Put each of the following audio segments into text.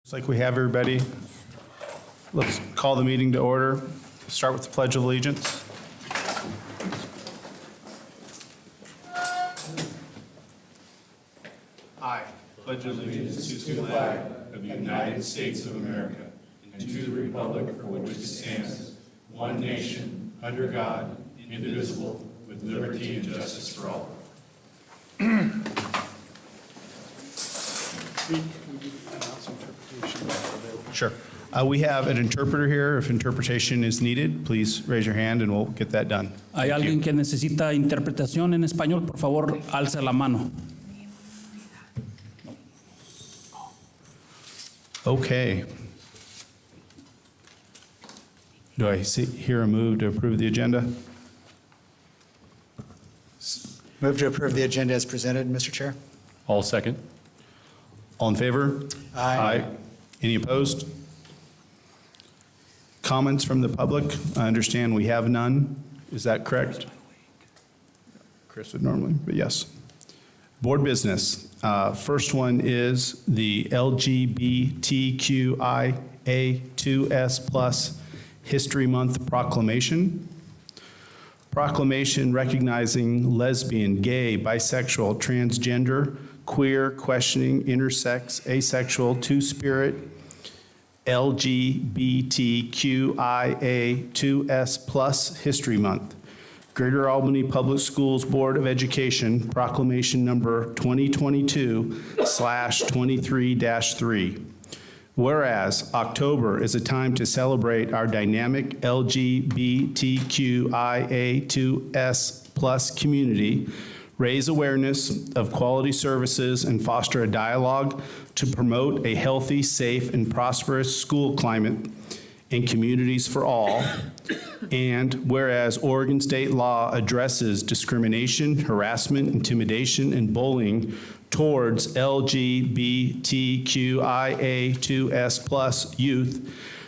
Looks like we have everybody. Let's call the meeting to order. Start with the Pledge of Allegiance. I pledge allegiance to the flag of the United States of America and to the republic for which it stands, one nation, under God, indivisible, with liberty and justice for all. Sure. We have an interpreter here. If interpretation is needed, please raise your hand and we'll get that done. ¿Hay alguien que necesita interpretación en español? Por favor, alce la mano. Okay. Do I hear a move to approve the agenda? Move to approve the agenda as presented, Mr. Chair. All second. All in favor? Aye. Any opposed? Comments from the public? I understand we have none. Is that correct? Chris would normally, but yes. Board business. First one is the LGBTQIA2S+ History Month Proclamation. Proclamation recognizing lesbian, gay, bisexual, transgender, queer, questioning, intersex, asexual, two-spirit, LGBTQIA2S+ History Month. Greater Albany Public Schools Board of Education, Proclamation Number 2022/23-3. Whereas October is a time to celebrate our dynamic LGBTQIA2S+ community, raise awareness of quality services, and foster a dialogue to promote a healthy, safe, and prosperous school climate in communities for all. And whereas Oregon state law addresses discrimination, harassment, intimidation, and bullying towards LGBTQIA2S+ youth,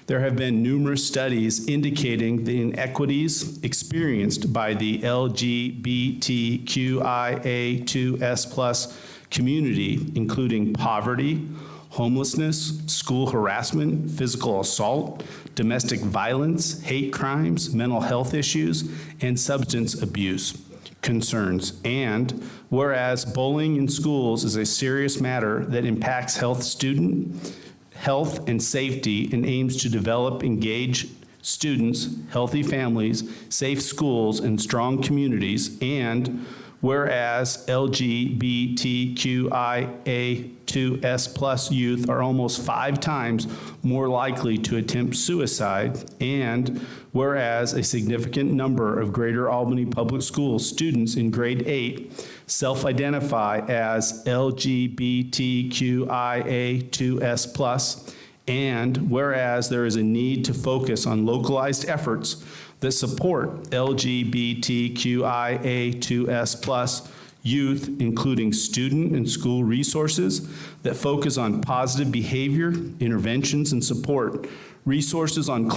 there have been numerous studies indicating the inequities experienced by the LGBTQIA2S+ community, including poverty, homelessness, school harassment, physical assault, domestic violence, hate crimes, mental health issues, and substance abuse concerns. And whereas bullying in schools is a serious matter that impacts student health and safety and aims to develop engaged students, healthy families, safe schools, and strong communities. And whereas LGBTQIA2S+ youth are almost 5 times more likely to attempt suicide, and whereas a significant number of Greater Albany Public Schools students in grade 8 self-identify as LGBTQIA2S+, and whereas there is a need to focus on localized efforts that support LGBTQIA2S+ youth, including student and school resources that focus on positive behavior, interventions, and support, resources on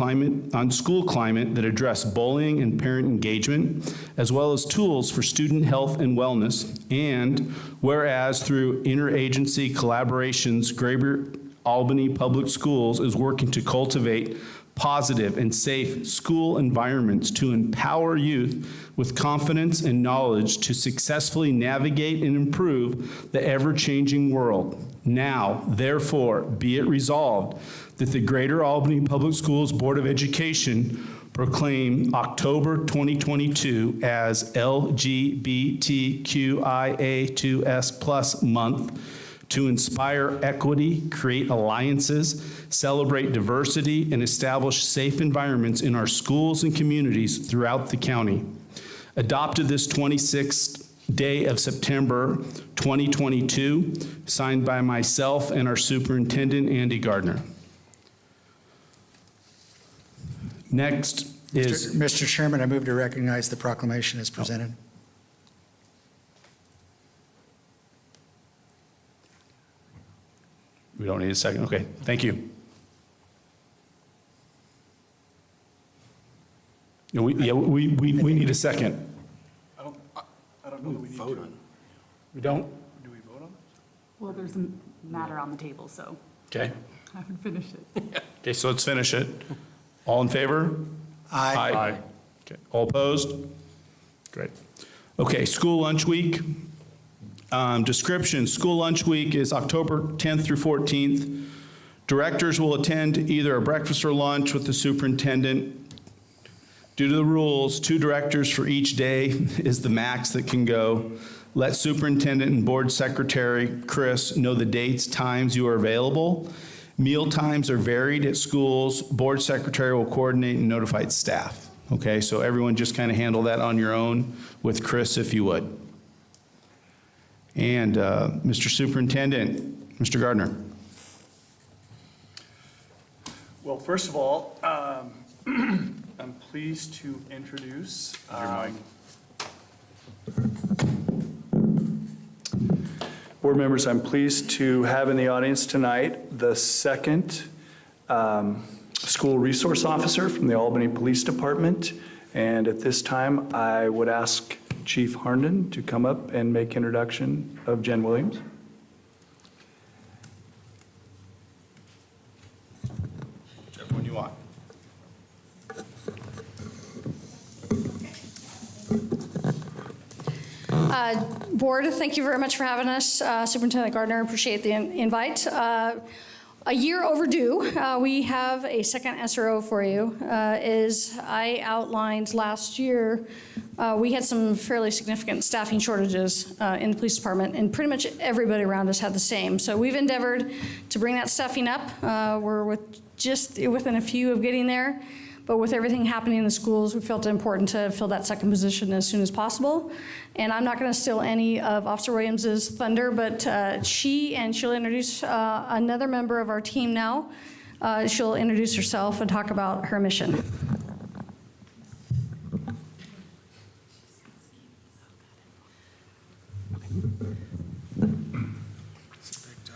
school climate that address bullying and parent engagement, as well as tools for student health and wellness. And whereas through interagency collaborations, Greater Albany Public Schools is working to cultivate positive and safe school environments to empower youth with confidence and knowledge to successfully navigate and improve the ever-changing world. Now, therefore, be it resolved that the Greater Albany Public Schools Board of Education proclaim October 2022 as LGBTQIA2S+ month to inspire equity, create alliances, celebrate diversity, and establish safe environments in our schools and communities throughout the county. Adopted this 26th day of September 2022, signed by myself and our superintendent, Andy Gardner. Next is... Mr. Chairman, I move to recognize the proclamation as presented. We don't need a second. Okay, thank you. We need a second. I don't know that we need to. We don't? Do we vote on this? Well, there's a matter on the table, so. Okay. I haven't finished it. Okay, so let's finish it. All in favor? Aye. Okay, all opposed? Great. Okay, school lunch week. Description, school lunch week is October 10th through 14th. Directors will attend either a breakfast or lunch with the superintendent. Due to the rules, 2 directors for each day is the max that can go. Let superintendent and board secretary, Chris, know the dates, times you are available. Meal times are varied at schools. Board secretary will coordinate and notify staff. Okay, so everyone just kind of handle that on your own with Chris if you would. And Mr. Superintendent, Mr. Gardner. Well, first of all, I'm pleased to introduce board members. I'm pleased to have in the audience tonight the second school resource officer from the Albany Police Department. And at this time, I would ask Chief Harnden to come up and make introduction of Jen Williams. Whichever one you want. Board, thank you very much for having us. Superintendent Gardner, appreciate the invite. A year overdue, we have a second SRO for you. As I outlined last year, we had some fairly significant staffing shortages in the police department, and pretty much everybody around us had the same. So we've endeavored to bring that staffing up. We're just within a few of getting there. But with everything happening in the schools, we felt it important to fill that second position as soon as possible. And I'm not going to steal any of Officer Williams's thunder, but she'll introduce another member of our team now. She'll introduce herself and talk about her mission.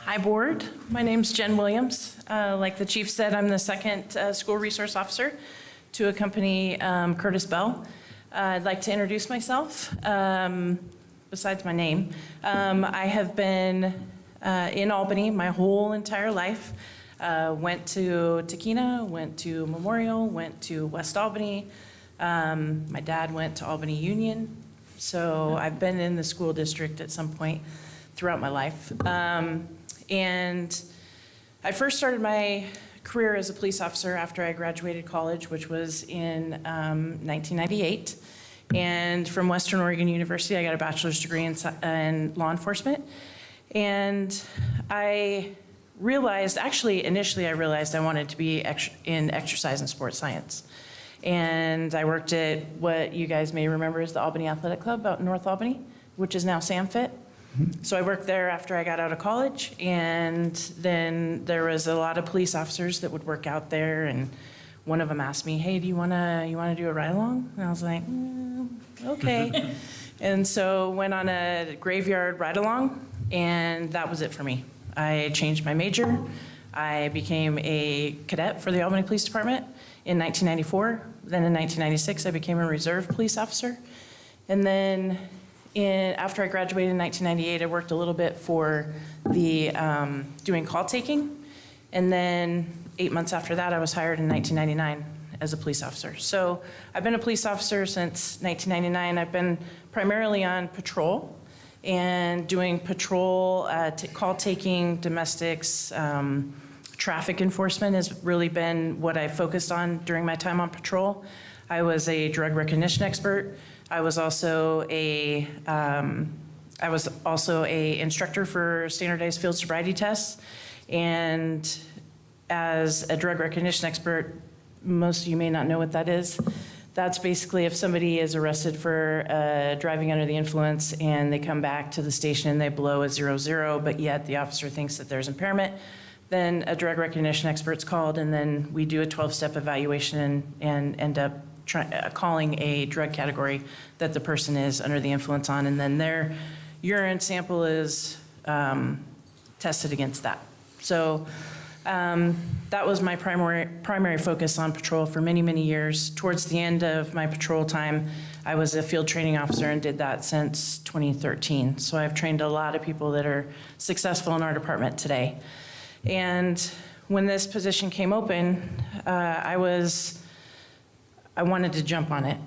Hi, Board. My name's Jen Williams. Like the chief said, I'm the second school resource officer to accompany Curtis Bell. I'd like to introduce myself, besides my name. I have been in Albany my whole entire life. Went to Tahkeena, went to Memorial, went to West Albany. My dad went to Albany Union. So I've been in the school district at some point throughout my life. And I first started my career as a police officer after I graduated college, which was in 1998. And from Western Oregon University, I got a bachelor's degree in law enforcement. And I realized, actually, initially I realized I wanted to be in exercise and sports science. And I worked at what you guys may remember as the Albany Athletic Club out in North Albany, which is now SamFit. So I worked there after I got out of college, and then there was a lot of police officers that would work out there, and one of them asked me, "Hey, do you wanna do a ride-along?" And I was like, okay. And so went on a graveyard ride-along, and that was it for me. I changed my major. I became a cadet for the Albany Police Department in 1994. Then in 1996, I became a reserve police officer. And then after I graduated in 1998, I worked a little bit for the doing call taking. And then 8 months after that, I was hired in 1999 as a police officer. So I've been a police officer since 1999. I've been primarily on patrol and doing patrol, call taking, domestics, traffic enforcement has really been what I focused on during my time on patrol. I was a drug recognition expert. I was also a instructor for standardized field sobriety tests. And as a drug recognition expert, most of you may not know what that is. That's basically if somebody is arrested for driving under the influence and they come back to the station and they blow a 0-0, but yet the officer thinks that there's impairment, then a drug recognition expert's called, and then we do a 12-step evaluation and end up calling a drug category that the person is under the influence on, and then their urine sample is tested against that. So that was my primary focus on patrol for many, many years. Towards the end of my patrol time, I was a field training officer and did that since 2013. So I've trained a lot of people that are successful in our department today. And when this position came open, I wanted to jump on it.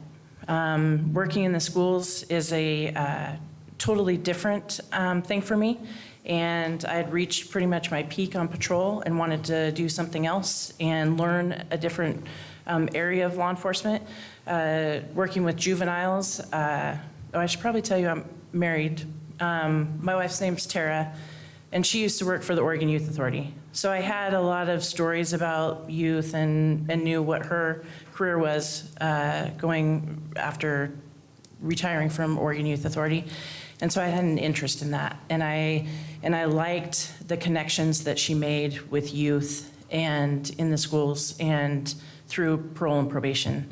Working in the schools is a totally different thing for me, and I had reached pretty much my peak on patrol and wanted to do something else and learn a different area of law enforcement. Working with juveniles, I should probably tell you I'm married. My wife's name's Tara, and she used to work for the Oregon Youth Authority. So I had a lot of stories about youth and knew what her career was going after retiring from Oregon Youth Authority. And so I had an interest in that. And I liked the connections that she made with youth and in the schools and through parole and probation.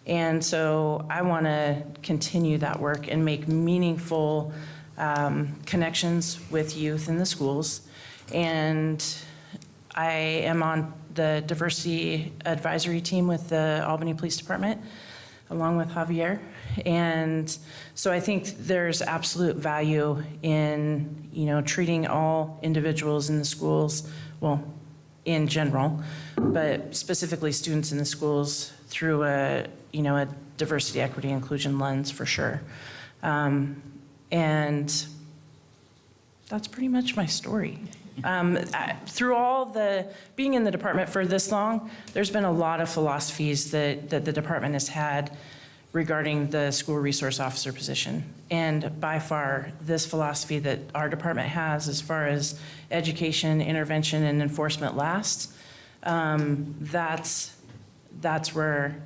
And so I want to continue that work and make meaningful connections with youth in the schools. And I am on the diversity advisory team with the Albany Police Department, along with Javier. And so I think there's absolute value in, treating all individuals in the schools, well, in general, but specifically students in the schools through a diversity, equity, inclusion lens for sure. And that's pretty much my story. Through all being in the department for this long, there's been a lot of philosophies that the department has had regarding the school resource officer position. And by far, this philosophy that our department has as far as education, intervention, and enforcement last, that's where,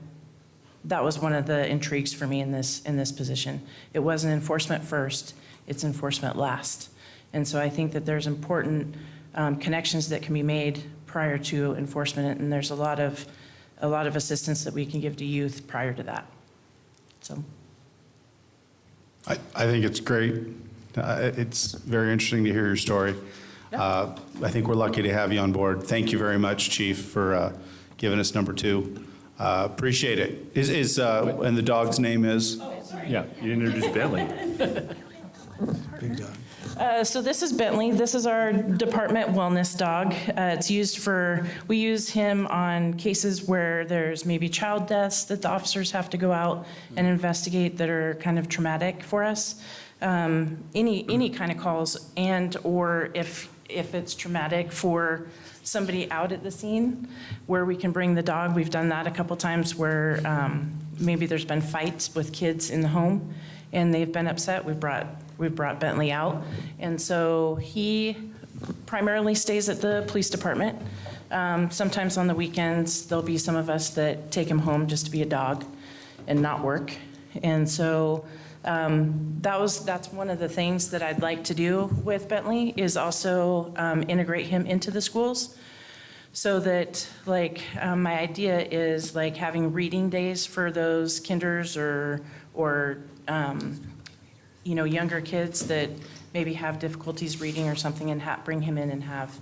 that was one of the intrigues for me in this position. It wasn't enforcement first, it's enforcement last. And so I think that there's important connections that can be made prior to enforcement, and there's a lot of assistance that we can give to youth prior to that. So. I think it's great. It's very interesting to hear your story. I think we're lucky to have you on board. Thank you very much, Chief, for giving us number 2. Appreciate it. And the dog's name is? Yeah, you introduced Bentley. Big dog. So this is Bentley. This is our department wellness dog. We use him on cases where there's maybe child deaths that the officers have to go out and investigate that are kind of traumatic for us. Any kind of calls, and or if it's traumatic for somebody out at the scene where we can bring the dog. We've done that a couple times where maybe there's been fights with kids in the home and they've been upset. We've brought Bentley out. And so he primarily stays at the police department. Sometimes on the weekends, there'll be some of us that take him home just to be a dog and not work. And so that's one of the things that I'd like to do with Bentley is also integrate him into the schools. So that my idea is having reading days for those kinders or younger kids that maybe have difficulties reading or something, and bring him in and have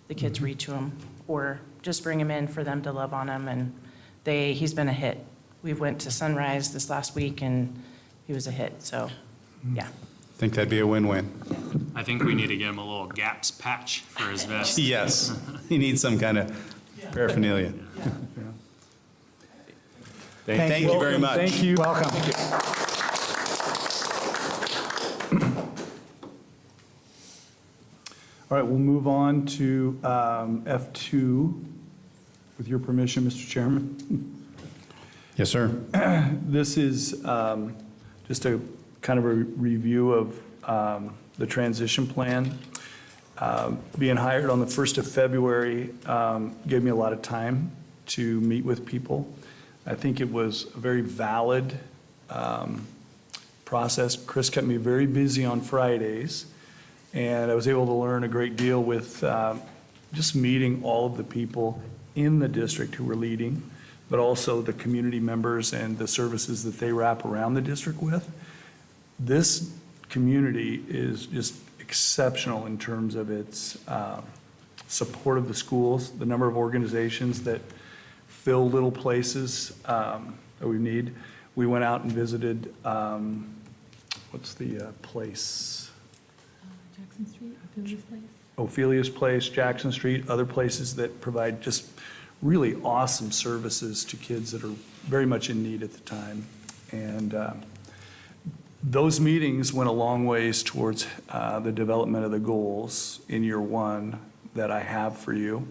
the kids read to him, or just bring him in for them to love on him. And he's been a hit. We went to Sunrise this last week and he was a hit, so yeah. I think that'd be a win-win. I think we need to get him a little GAPS patch for his vest. Yes, he needs some kind of paraphernalia. Thank you very much. Thank you. Welcome. All right, we'll move on to F2, with your permission, Mr. Chairman. Yes, sir. This is just a kind of a review of the transition plan. Being hired on the 1st of February gave me a lot of time to meet with people. I think it was a very valid process. Chris kept me very busy on Fridays, and I was able to learn a great deal with just meeting all of the people in the district who were leading, but also the community members and the services that they wrap around the district with. This community is just exceptional in terms of its support of the schools, the number of organizations that fill little places that we need. We went out and visited, what's the place? Jackson Street, Billy's Place. Ophelia's Place, Jackson Street, other places that provide just really awesome services to kids that are very much in need at the time. And those meetings went a long ways towards the development of the goals in year one that I have for you.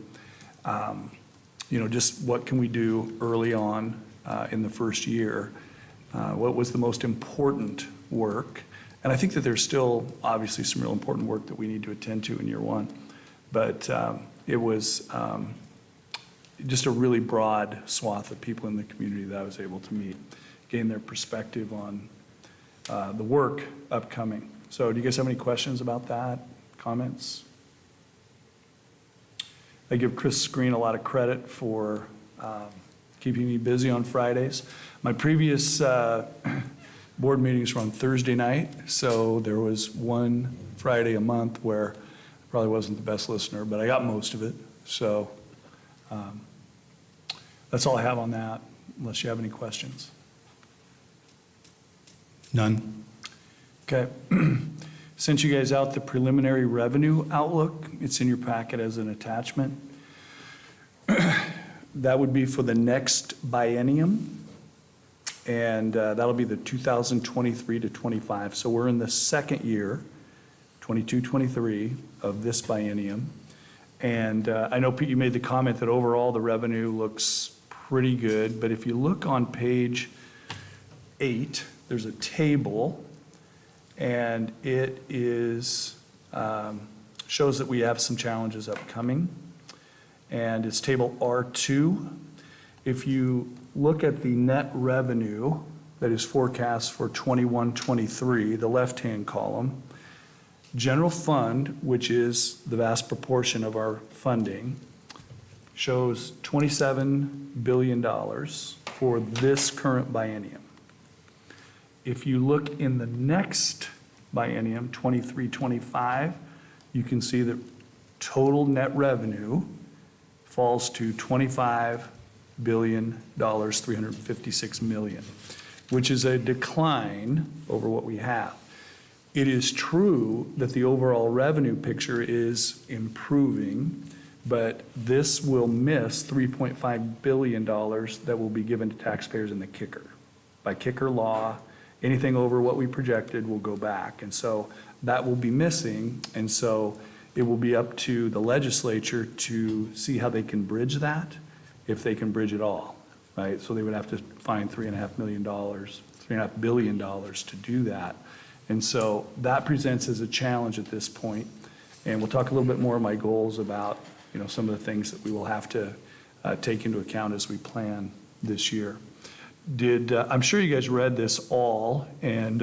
Just what can we do early on in the first year? What was the most important work? And I think that there's still obviously some real important work that we need to attend to in year one. But it was just a really broad swath of people in the community that I was able to meet, gain their perspective on the work upcoming. So do you guys have any questions about that? Comments? I give Chris Green a lot of credit for keeping me busy on Fridays. My previous board meetings were on Thursday night, so there was one Friday a month where I probably wasn't the best listener, but I got most of it. So that's all I have on that, unless you have any questions. None. Okay. Sent you guys out the preliminary revenue outlook. It's in your packet as an attachment. That would be for the next biennium, and that'll be the 2023 to 25. So we're in the second year, 22-23, of this biennium. And I know, Pete, you made the comment that overall the revenue looks pretty good, but if you look on page 8, there's a table, and it is shows that we have some challenges upcoming, and it's table R2. If you look at the net revenue that is forecast for 21-23, the left-hand column, general fund, which is the vast proportion of our funding, shows $27 billion for this current biennium. If you look in the next biennium, 23-25, you can see that total net revenue falls to $25 billion, 356 million, which is a decline over what we have. It is true that the overall revenue picture is improving, but this will miss $3.5 billion that will be given to taxpayers in the kicker. By kicker law, anything over what we projected will go back. And so that will be missing. And so it will be up to the legislature to see how they can bridge that, if they can bridge it all, right? So they would have to find $3.5 billion to do that. And so that presents as a challenge at this point. And we'll talk a little bit more of my goals about, some of the things that we will have to take into account as we plan this year. I'm sure you guys read this all, and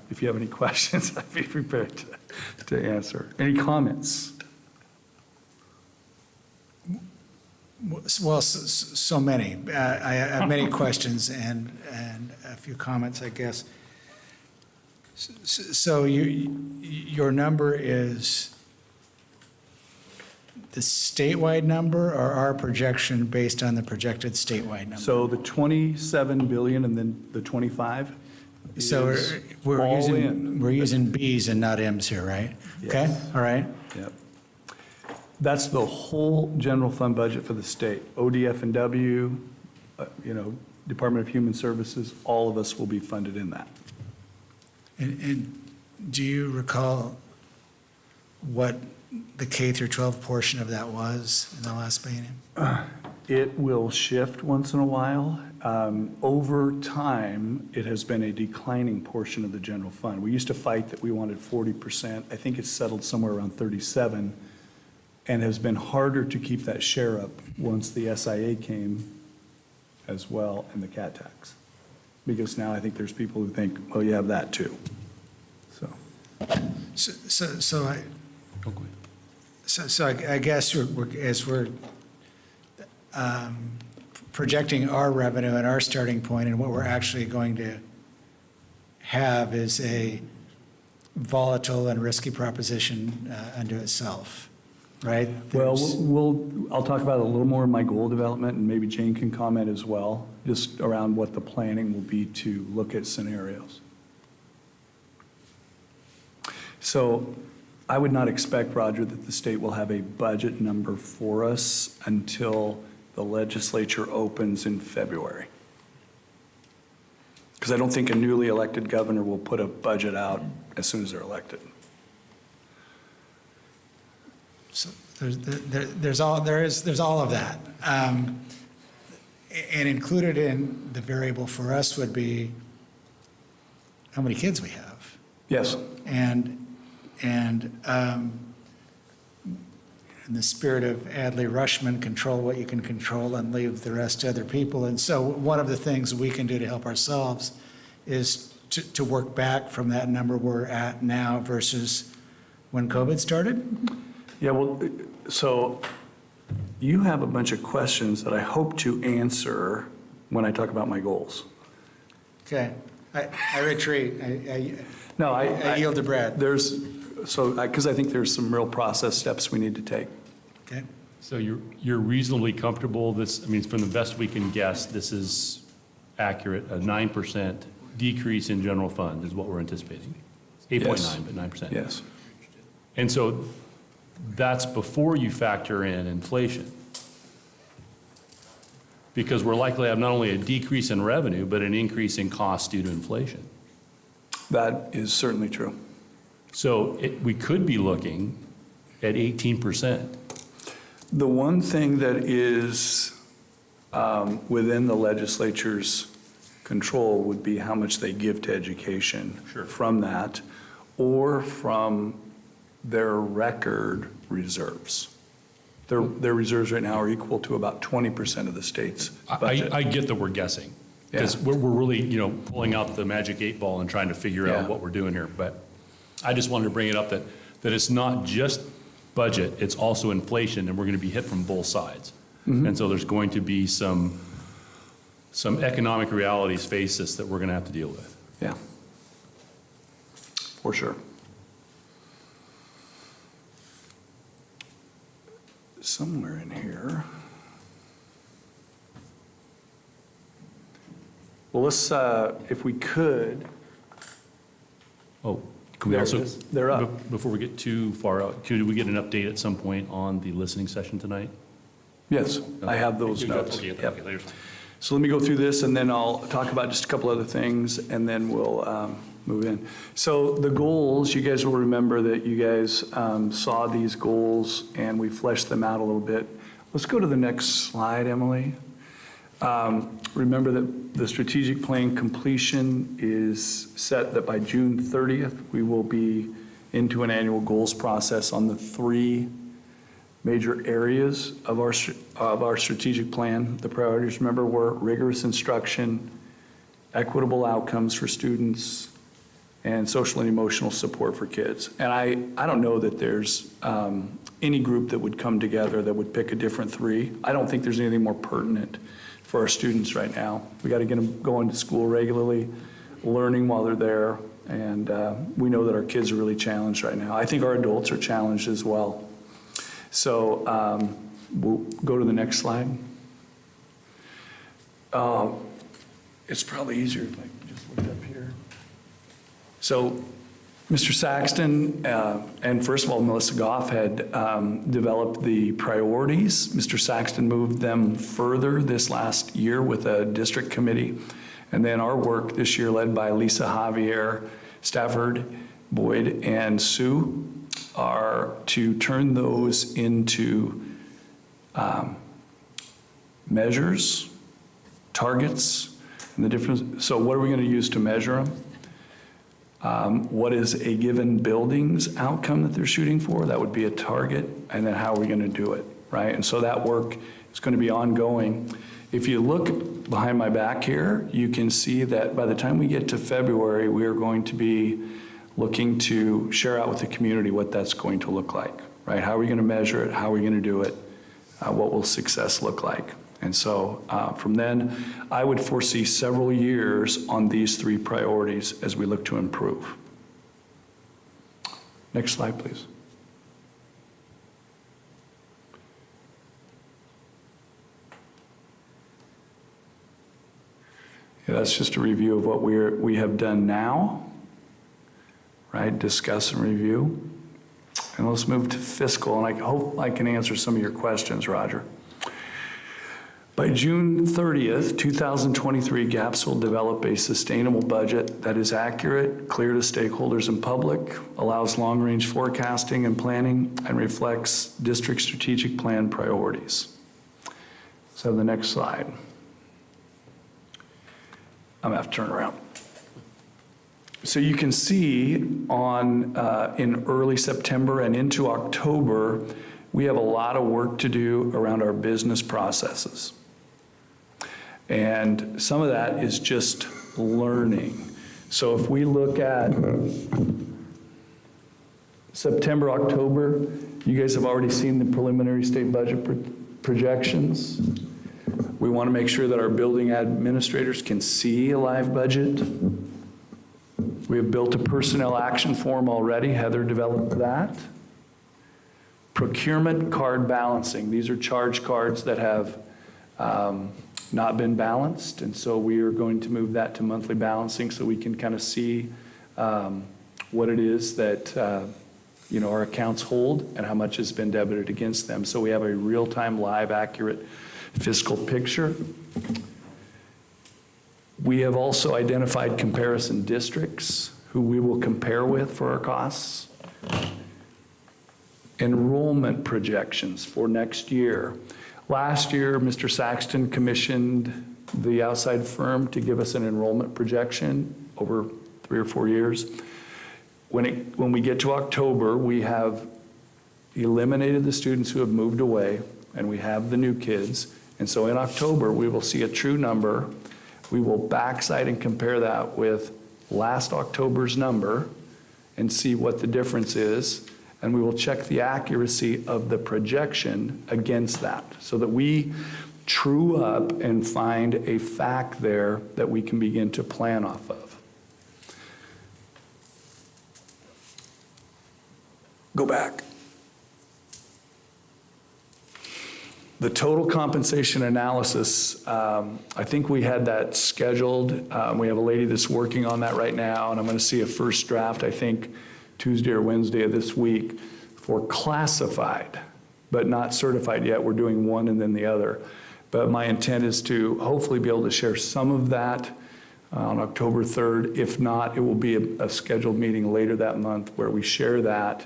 if you have any questions, I'd be prepared to answer. Any comments? Well, so many. I have many questions and a few comments, I guess. So your number is the statewide number, or our projection based on the projected statewide number? So the 27 billion and then the 25 So is we're all using, in. we're using Bs and not Ms here, right? Okay, Yes. all right. Yep. That's the whole general fund budget for the state. ODF and W, Department of Human Services, all of us will be funded in that. And do you recall what the K through 12 portion of that was in the last biennium? It will shift once in a while. Over time, it has been a declining portion of the general fund. We used to fight that we wanted 40%. I think it's settled somewhere around 37, and has been harder to keep that share up once the SIA came as well, and the cat tax. Because now I think there's people who think, well, you have that too. So I guess as we're projecting our revenue and our starting point, and what we're actually going to have is a volatile and risky proposition unto itself, right? Well, I'll talk about it a little more in my goal development, and maybe Jane can comment as well, just around what the planning will be to look at scenarios. So I would not expect, Roger, that the state will have a budget number for us until the legislature opens in February. Because I don't think a newly elected governor will put a budget out as soon as they're elected. So there's all of that. And included in the variable for us would be how many kids we have. Yes. And in the spirit of Adlai Rushman, control what you can control and leave the rest to other people. And so one of the things we can do to help ourselves is to work back from that number we're at now versus when COVID started. Yeah, well, so you have a bunch of questions that I hope to answer when I talk about my goals. Okay, I retreat. No, I yield to Brad. Because I think there's some real process steps we need to take. Okay. So you're reasonably comfortable, this, I mean, from the best we can guess, this is accurate, a 9% decrease in general fund is what we're anticipating? 8.9, but 9%? Yes. And so that's before you factor in inflation. Because we're likely to have not only a decrease in revenue, but an increase in cost due to inflation. That is certainly true. So we could be looking at 18%. The one thing that is within the legislature's control would be how much they give to education from that, or from their record reserves. Their reserves right now are equal to about 20% of the state's budget. I get that we're guessing, because Yeah. we're really, pulling out the magic 8 ball and trying to figure Yeah. out what we're doing here. But I just wanted to bring it up that it's not just budget, it's also inflation, and we're going to be hit from both sides. And so there's going to be some economic realities face us that we're going to have to deal with. Yeah, for sure. Somewhere in here. Well, let's, if we could, Oh, can we There it also? is. They're up. Before we get too far out, could we get an update at some point on the listening session tonight? yes, I have those notes. Okay, Yep. okay, later. So let me go through this, and then I'll talk about just a couple other things, and then we'll move in. So the goals, you guys will remember that you guys saw these goals, and we fleshed them out a little bit. Let's go to the next slide, Emily. Remember that the strategic plan completion is set that by June 30th, we will be into an annual goals process on the 3 major areas of our strategic plan. The priorities, remember, were rigorous instruction, equitable outcomes for students, and social and emotional support for kids. And I don't know that there's any group that would come together that would pick a different 3. I don't think there's anything more pertinent for our students right now. We got to get them going to school regularly, learning while they're there, and we know that our kids are really challenged right now. I think our adults are challenged as well. So we'll go to the next slide. It's probably easier if I just look up here. So Mr. Saxton and first of all, Melissa Goff had developed the priorities. Mr. Saxton moved them further this last year with a district committee. And then our work this year, led by Lisa Javier, Stafford, Boyd, and Sue, are to turn those into measures, targets, and the difference. So what are we going to use to measure them? What is a given building's outcome that they're shooting for? That would be a target. And then how are we going to do it, right? And so that work is going to be ongoing. If you look behind my back here, you can see that by the time we get to February, we are going to be looking to share out with the community what that's going to look like, right? How are we going to measure it? How are we going to do it? What will success look like? And so from then, I would foresee several years on these 3 priorities as we look to improve. Next slide, please. Yeah, that's just a review of what we have done now, right? Discuss and review. And let's move to fiscal, and I hope I can answer some of your questions, Roger. By June 30th, 2023, GAPS will develop a sustainable budget that is accurate, clear to stakeholders and public, allows long-range forecasting and planning, and reflects district strategic plan priorities. So the next slide. I'm gonna have to turn around. So you can see in early September and into October, we have a lot of work to do around our business processes. And some of that is just learning. So if we look at September, October, you guys have already seen the preliminary state budget projections. We want to make sure that our building administrators can see a live budget. We have built a personnel action form already. Heather developed that. Procurement card balancing. These are charge cards that have not been balanced, and so we are going to move that to monthly balancing so we can kind of see what it is that our accounts hold and how much has been debited against them. So we have a real-time, live, accurate fiscal picture. We have also identified comparison districts who we will compare with for our costs. Enrollment projections for next year. Last year, Mr. Saxton commissioned the outside firm to give us an enrollment projection over 3 or 4 years. When we get to October, we have eliminated the students who have moved away, and we have the new kids. And so in October, we will see a true number. We will backside and compare that with last October's number and see what the difference is. And we will check the accuracy of the projection against that so that we true up and find a fact there that we can begin to plan off of. Go back. The total compensation analysis, I think we had that scheduled. We have a lady that's working on that right now, and I'm going to see a first draft, I think, Tuesday or Wednesday of this week for classified, but not certified yet. We're doing one and then the other. But my intent is to hopefully be able to share some of that on October 3rd. If not, it will be a scheduled meeting later that month where we share that,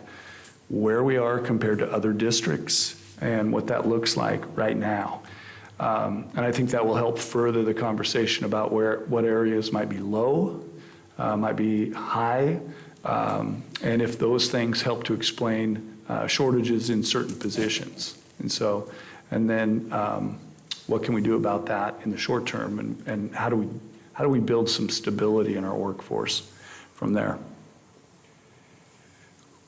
where we are compared to other districts and what that looks like right now. And I think that will help further the conversation about what areas might be low, might be high, and if those things help to explain shortages in certain positions. And then what can we do about that in the short term, and how do we build some stability in our workforce from there?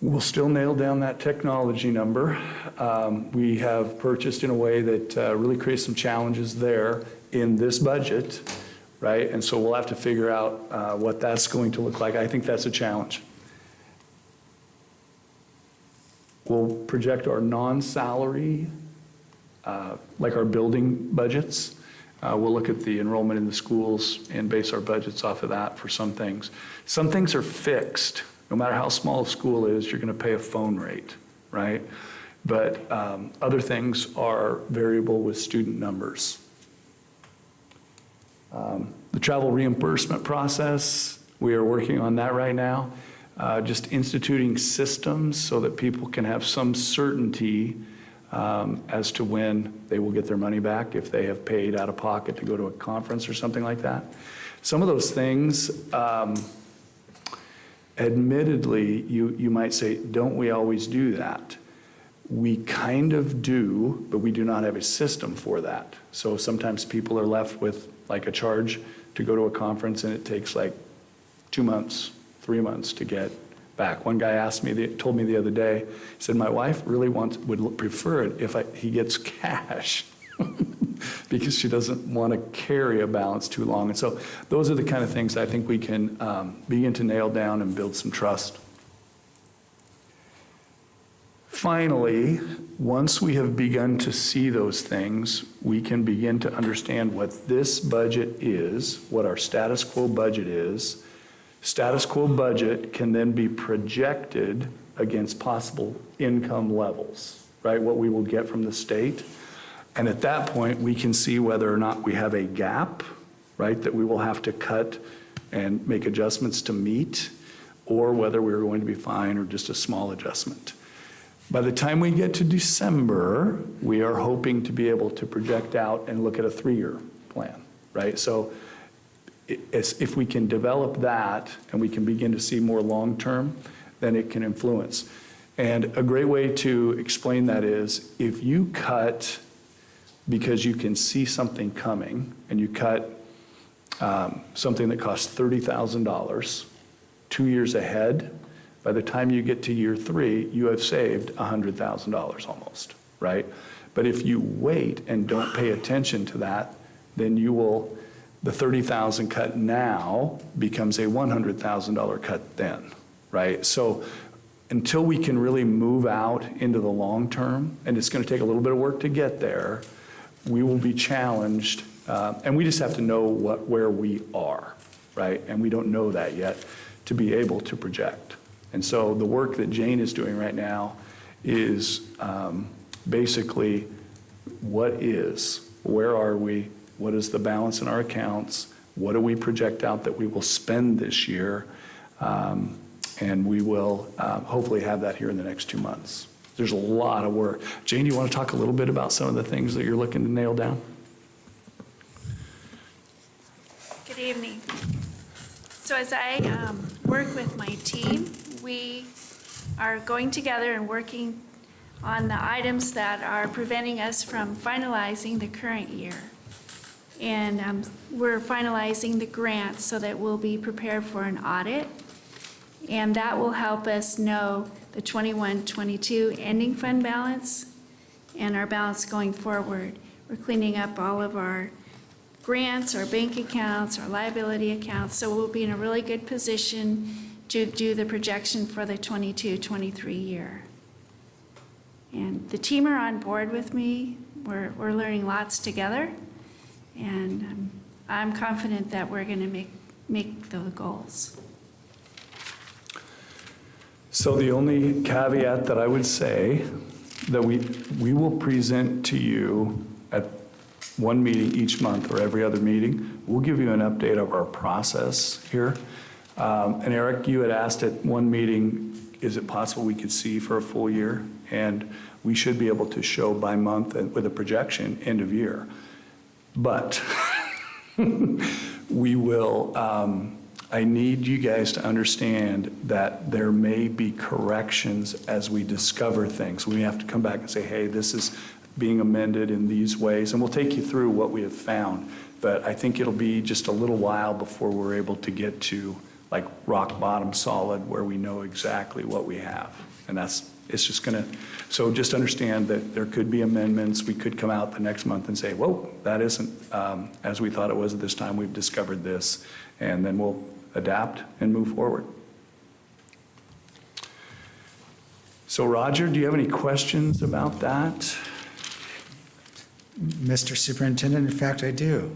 We'll still nail down that technology number. We have purchased in a way that really creates some challenges there in this budget, right? And so we'll have to figure out what that's going to look like. I think that's a challenge. We'll project our non-salary, like our building budgets. We'll look at the enrollment in the schools and base our budgets off of that for some things. Some things are fixed. No matter how small a school is, you're going to pay a phone rate, right? But other things are variable with student numbers. The travel reimbursement process, we are working on that right now. Just instituting systems so that people can have some certainty as to when they will get their money back if they have paid out of pocket to go to a conference or something like that. Some of those things, admittedly, you might say, don't we always do that? We kind of do, but we do not have a system for that. So sometimes people are left with like a charge to go to a conference, and it takes like 2 months, 3 months to get back. One guy told me the other day, he said, my wife really would prefer it if he gets cash because she doesn't want to carry a balance too long. And so those are the kind of things I think we can begin to nail down and build some trust. Finally, once we have begun to see those things, we can begin to understand what this budget is, what our status quo budget is. Status quo budget can then be projected against possible income levels, right? What we will get from the state. And at that point, we can see whether or not we have a gap, right, that we will have to cut and make adjustments to meet, or whether we're going to be fine or just a small adjustment. By the time we get to December, we are hoping to be able to project out and look at a 3-year plan, right? So if we can develop that and we can begin to see more long-term, then it can influence. And a great way to explain that is if you cut because you can see something coming and you cut something that costs $30,000 2 years ahead, by the time you get to year 3, you have saved $100,000 almost, right? But if you wait and don't pay attention to that, then you will, the $30,000 cut now becomes a $100,000 cut then, right? So until we can really move out into the long term, and it's going to take a little bit of work to get there, we will be challenged, and we just have to know where we are, right? And we don't know that yet to be able to project. And so the work that Jane is doing right now is basically where are we, what is the balance in our accounts, what do we project out that we will spend this year, and we will hopefully have that here in the next 2 months. There's a lot of work. Jane, do you want to talk a little bit about some of the things that you're looking to nail down? Good evening. So as I work with my team, we are going together and working on the items that are preventing us from finalizing the current year. And we're finalizing the grants so that we'll be prepared for an audit. And that will help us know the 21-22 ending fund balance and our balance going forward. We're cleaning up all of our grants, our bank accounts, our liability accounts, so we'll be in a really good position to do the projection for the 22-23 year. And the team are on board with me. We're learning lots together, and I'm confident that we're going to make the goals. So the only caveat that I would say that we will present to you at one meeting each month or every other meeting. We'll give you an update of our process here. And Eric, you had asked at one meeting, is it possible we could see for a full year? And we should be able to show by month and with a projection end of year. But we will, I need you guys to understand that there may be corrections as we discover things. We have to come back and say, hey, this is being amended in these ways, and we'll take you through what we have found. But I think it'll be just a little while before we're able to get to like rock bottom solid where we know exactly what we have. And it's just gonna, so just understand that there could be amendments. We could come out the next month and say, whoa, that isn't as we thought it was at this time. We've discovered this, and then we'll adapt and move forward. So Roger, do you have any questions about that? Mr. Superintendent, in fact, I do.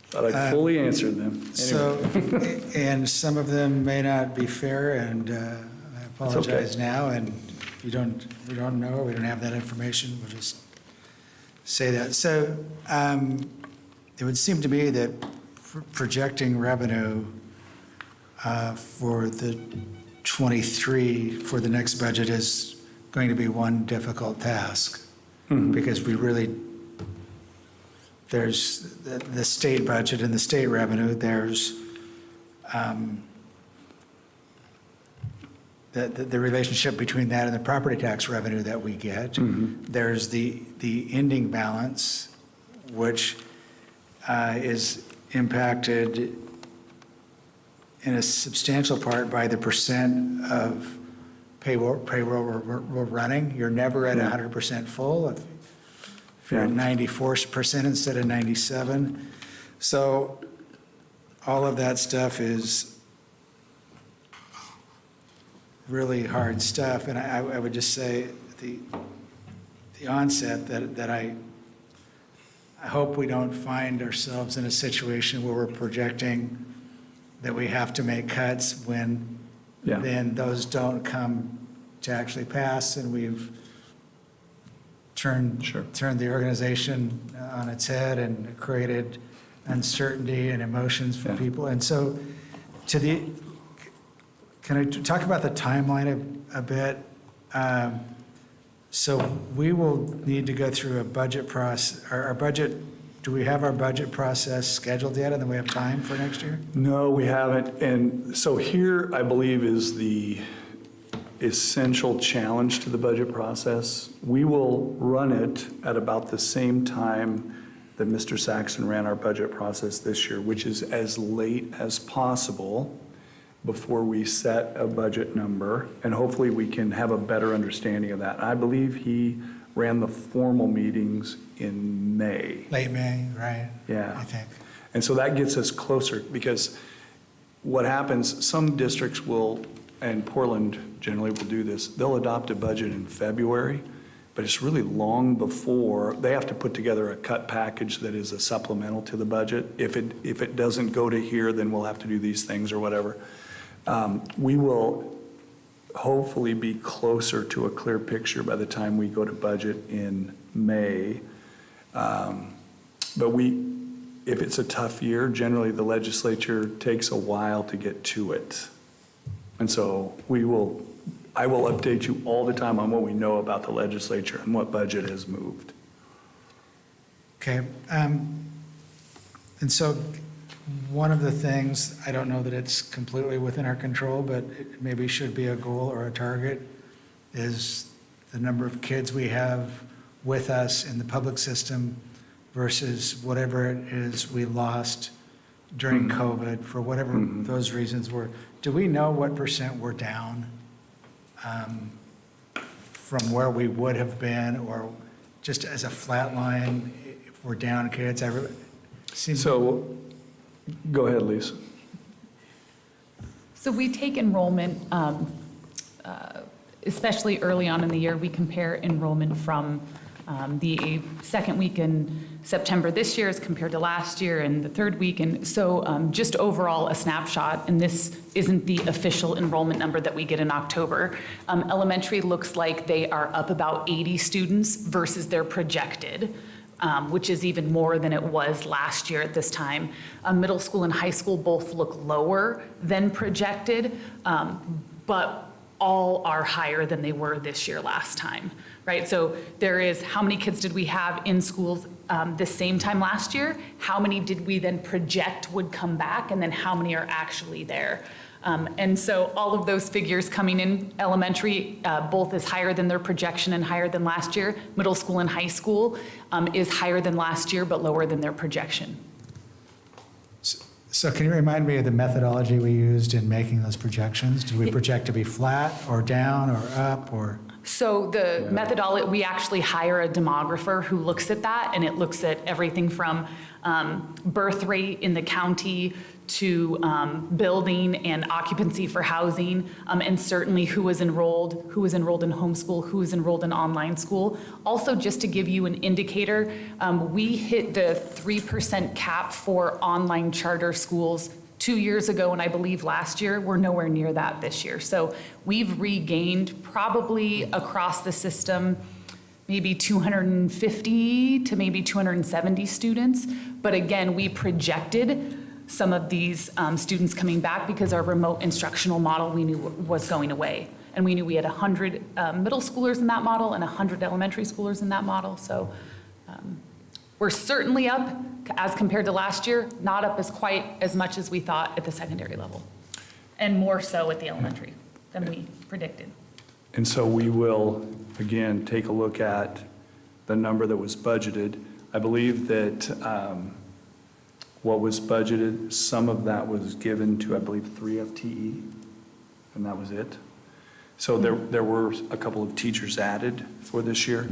Thought I fully answered them. Anyway. So, and some of them may not be fair, and I apologize now, and if we don't know, we don't have that information, we'll just say that. So it would seem to me that projecting revenue for the 23, for the next budget is going to be one difficult task. Because we really, there's the state budget and the state revenue, there's the relationship between that and the property tax revenue that we get. There's the ending balance, which is impacted in a substantial part by the percent of payroll we're running. You're never at 100% full. If you're at 94% instead of 97. So all of that stuff is really hard stuff. And I would just say at the onset that I hope we don't find ourselves in a situation where we're projecting that we have to make cuts when then those don't come to actually pass, and we've turned the organization on its head and created uncertainty and emotions for people. And so can I talk about the timeline a bit? So we will need to go through a budget process, our budget, do we have our budget process scheduled yet, and then we have time for next year? No, we haven't. And so here, I believe, is the essential challenge to the budget process. We will run it at about the same time that Mr. Saxon ran our budget process this year, which is as late as possible before we set a budget number, and hopefully we can have a better understanding of that. I believe he ran the formal meetings in May. Late May, right? Yeah. I think. And so that gets us closer, because what happens, some districts will, and Portland generally will do this, they'll adopt a budget in February, but it's really long before, they have to put together a cut package that is a supplemental to the budget. If it doesn't go to here, then we'll have to do these things or whatever. We will hopefully be closer to a clear picture by the time we go to budget in May. But if it's a tough year, generally the legislature takes a while to get to it. And so I will update you all the time on what we know about the legislature and what budget has moved. Okay. And so one of the things, I don't know that it's completely within our control, but it maybe should be a goal or a target, is the number of kids we have with us in the public system versus whatever it is we lost during COVID for whatever those reasons were. Do we know what percent we're down from where we would have been, or just as a flat line, if we're down kids? So, go ahead, Lisa. So we take enrollment, especially early on in the year, we compare enrollment from the second week in September this year as compared to last year and the third week. And so just overall a snapshot, and this isn't the official enrollment number that we get in October. Elementary looks like they are up about 80 students versus their projected, which is even more than it was last year at this time. Middle school and high school both look lower than projected, but all are higher than they were this year last time, right? So there is, how many kids did we have in schools the same time last year? How many did we then project would come back? And then how many are actually there? And so all of those figures coming in elementary, both is higher than their projection and higher than last year. Middle school and high school is higher than last year, but lower than their projection. So can you remind me of the methodology we used in making those projections? Did we project to be flat or down or up or? So the methodology, we actually hire a demographer who looks at that, and it looks at everything from birth rate in the county to building and occupancy for housing, and certainly who was enrolled in homeschool, who was enrolled in online school. Also, just to give you an indicator, we hit the 3% cap for online charter schools 2 years ago, and I believe last year. We're nowhere near that this year. So we've regained probably across the system maybe 250 to maybe 270 students. But again, we projected some of these students coming back because our remote instructional model we knew was going away. And we knew we had 100 middle schoolers in that model and 100 elementary schoolers in that model. So we're certainly up as compared to last year, not up as quite as much as we thought at the secondary level. And more so at the elementary than we predicted. And so we will, again, take a look at the number that was budgeted. I believe that what was budgeted, some of that was given to, I believe, 3 FTE, and that was it. So there were a couple of teachers added for this year,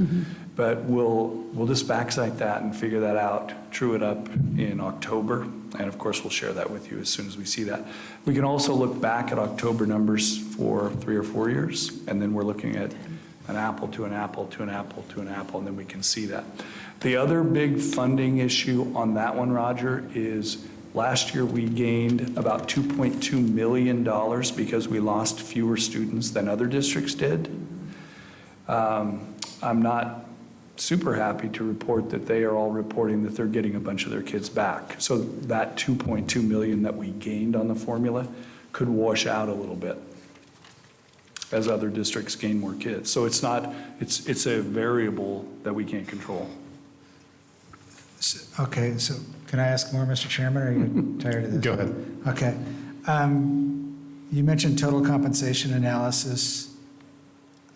but we'll just backside that and figure that out, true it up in October, and of course we'll share that with you as soon as we see that. We can also look back at October numbers for 3 or 4 years, and then we're looking at an apple to an apple to an apple to an apple, and then we can see that. The other big funding issue on that one, Roger, is last year we gained about $2.2 million because we lost fewer students than other districts did. I'm not super happy to report that they are all reporting that they're getting a bunch of their kids back. So that 2.2 million that we gained on the formula could wash out a little bit as other districts gain more kids. So it's a variable that we can't control. Okay, so can I ask more, Mr. Chairman, or are you tired of this? Go ahead. Okay. You mentioned total compensation analysis.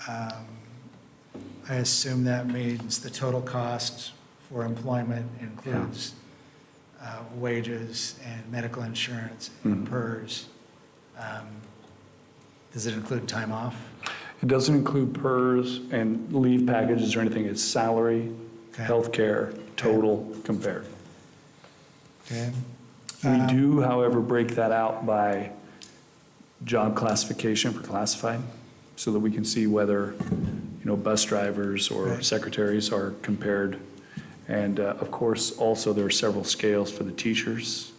I assume that means the total cost for employment includes wages and medical insurance and PERS. Does it include time off? It doesn't include PERS and leave packages or anything. It's salary, Okay. healthcare, total compared. Okay. We do, however, break that out by job classification for classified, so that we can see whether, bus drivers or Right. secretaries are compared. And of course, also there are several scales for the teachers.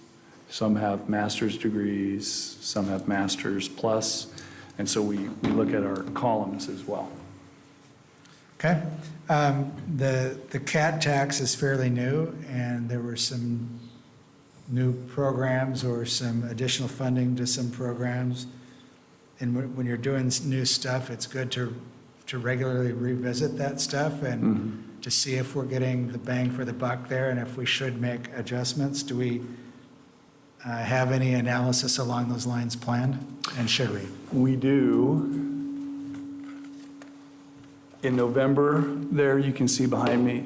Some have master's degrees, some have master's plus, and so we look at our columns as well. Okay. The CAT tax is fairly new, and there were some new programs or some additional funding to some programs. And when you're doing new stuff, it's good to regularly revisit that stuff and to see if we're getting the bang for the buck there and if we should make adjustments. Do we have any analysis along those lines planned, and should we? We do. In November, there you can see behind me,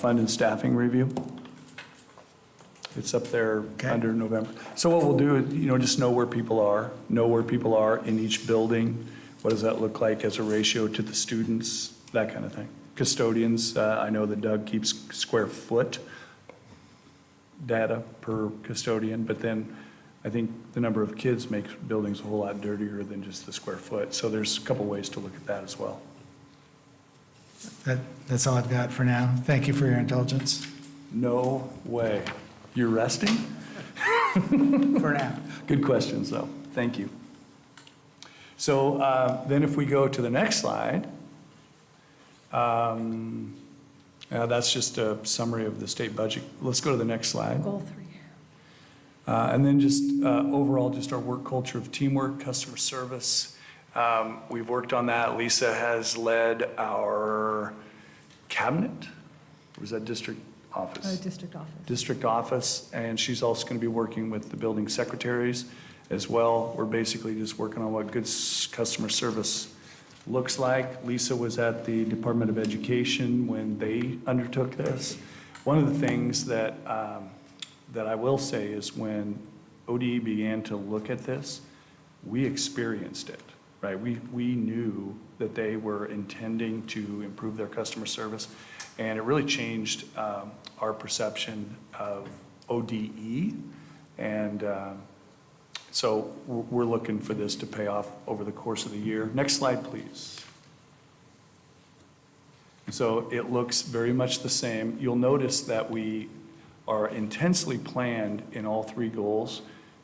fund and staffing review. It's up there Okay. under November. So what we'll do is, just know where people are in each building. What does that look like as a ratio to the students, that kind of thing. Custodians, I know that Doug keeps square foot data per custodian, but then I think the number of kids makes buildings a whole lot dirtier than just the square foot. So there's a couple ways to look at that as well. That's all I've got for now. Thank you for your indulgence. No way. You're resting? For now. Good questions, though. Thank you. So then if we go to the next slide, that's just a summary of the state budget. Let's go to the next slide. Goal 3. And then just overall, just our work culture of teamwork, customer service. We've worked on that. Lisa has led our cabinet, or was that district office? District office. District office, and she's also going to be working with the building secretaries as well. We're basically just working on what good customer service looks like. Lisa was at the Department of Education when they undertook this. One of the things that I will say is when ODE began to look at this, we experienced it, right? We knew that they were intending to improve their customer service, and it really changed our perception of ODE. And so we're looking for this to pay off over the course of the year. Next slide, please. So it looks very much the same. You'll notice that we are intensely planned in all three goals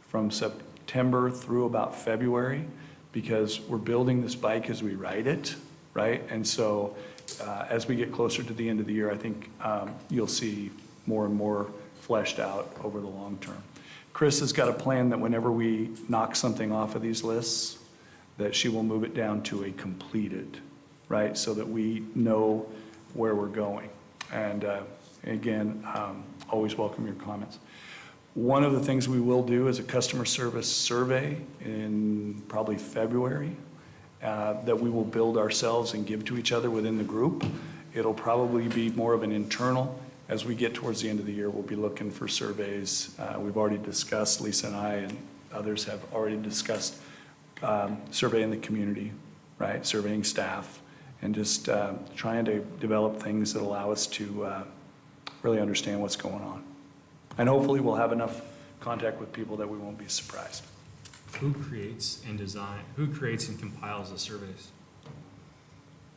from September through about February, because we're building this bike as we ride it, right? And so as we get closer to the end of the year, I think you'll see more and more fleshed out over the long term. Chris has got a plan that whenever we knock something off of these lists, that she will move it down to a completed, right? So that we know where we're going. And again, always welcome your comments. One of the things we will do is a customer service survey in probably February that we will build ourselves and give to each other within the group. It'll probably be more of an internal. As we get towards the end of the year, we'll be looking for surveys. We've already discussed, Lisa and I and others have already discussed surveying the community, right? Surveying staff, and just trying to develop things that allow us to really understand what's going on. And hopefully we'll have enough contact with people that we won't be surprised. Who creates and compiles the surveys?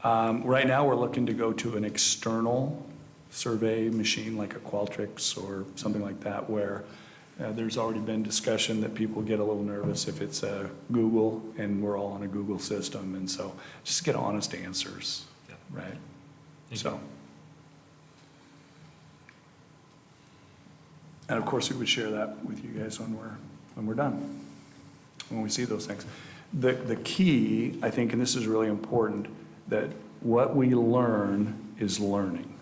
Right now, we're looking to go to an external survey machine like a Qualtrics or something like that, where there's already been discussion that people get a little nervous if it's Google and we're all on a Google system. And so just get honest answers. right? Thank So. And of course, we would share that with you guys when we're done, when we see those things. The key, I think, and this is really important, that what we learn is learning,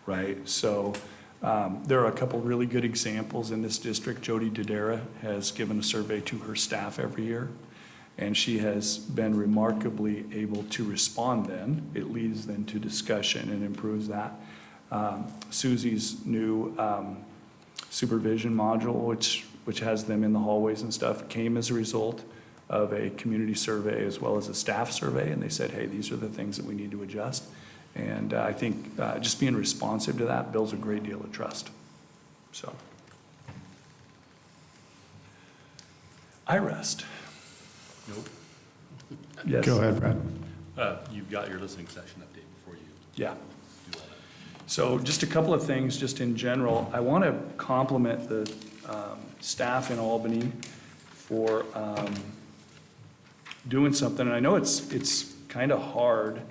right? So there are a couple really good examples in this district. Jody Dodera has given a survey to her staff every year, and she has been remarkably able to respond then. It leads then to discussion and improves that. Susie's new supervision module, which has them in the hallways and stuff, came as a result of a community survey as well as a staff survey, and they said, hey, these are the things that we need to adjust. And I think just being responsive to that builds a great deal of trust. So I rest. Nope. Yes. Go ahead, Brad. You've got your listening session update before you Yeah. do all that. So just a couple of things, just in general. I want to compliment the staff in Albany for doing something, and I know it's kind of hard.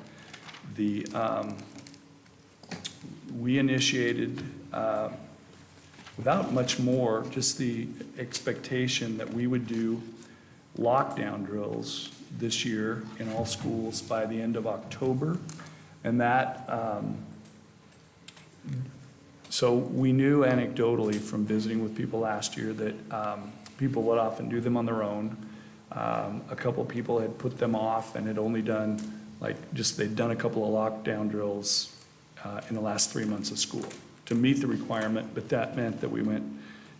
We initiated, without much more, just the expectation that we would do lockdown drills this year in all schools by the end of October, and that so we knew anecdotally from visiting with people last year that people would often do them on their own. A couple of people had put them off and had only done, they'd done a couple of lockdown drills in the last 3 months of school to meet the requirement, but that meant that we went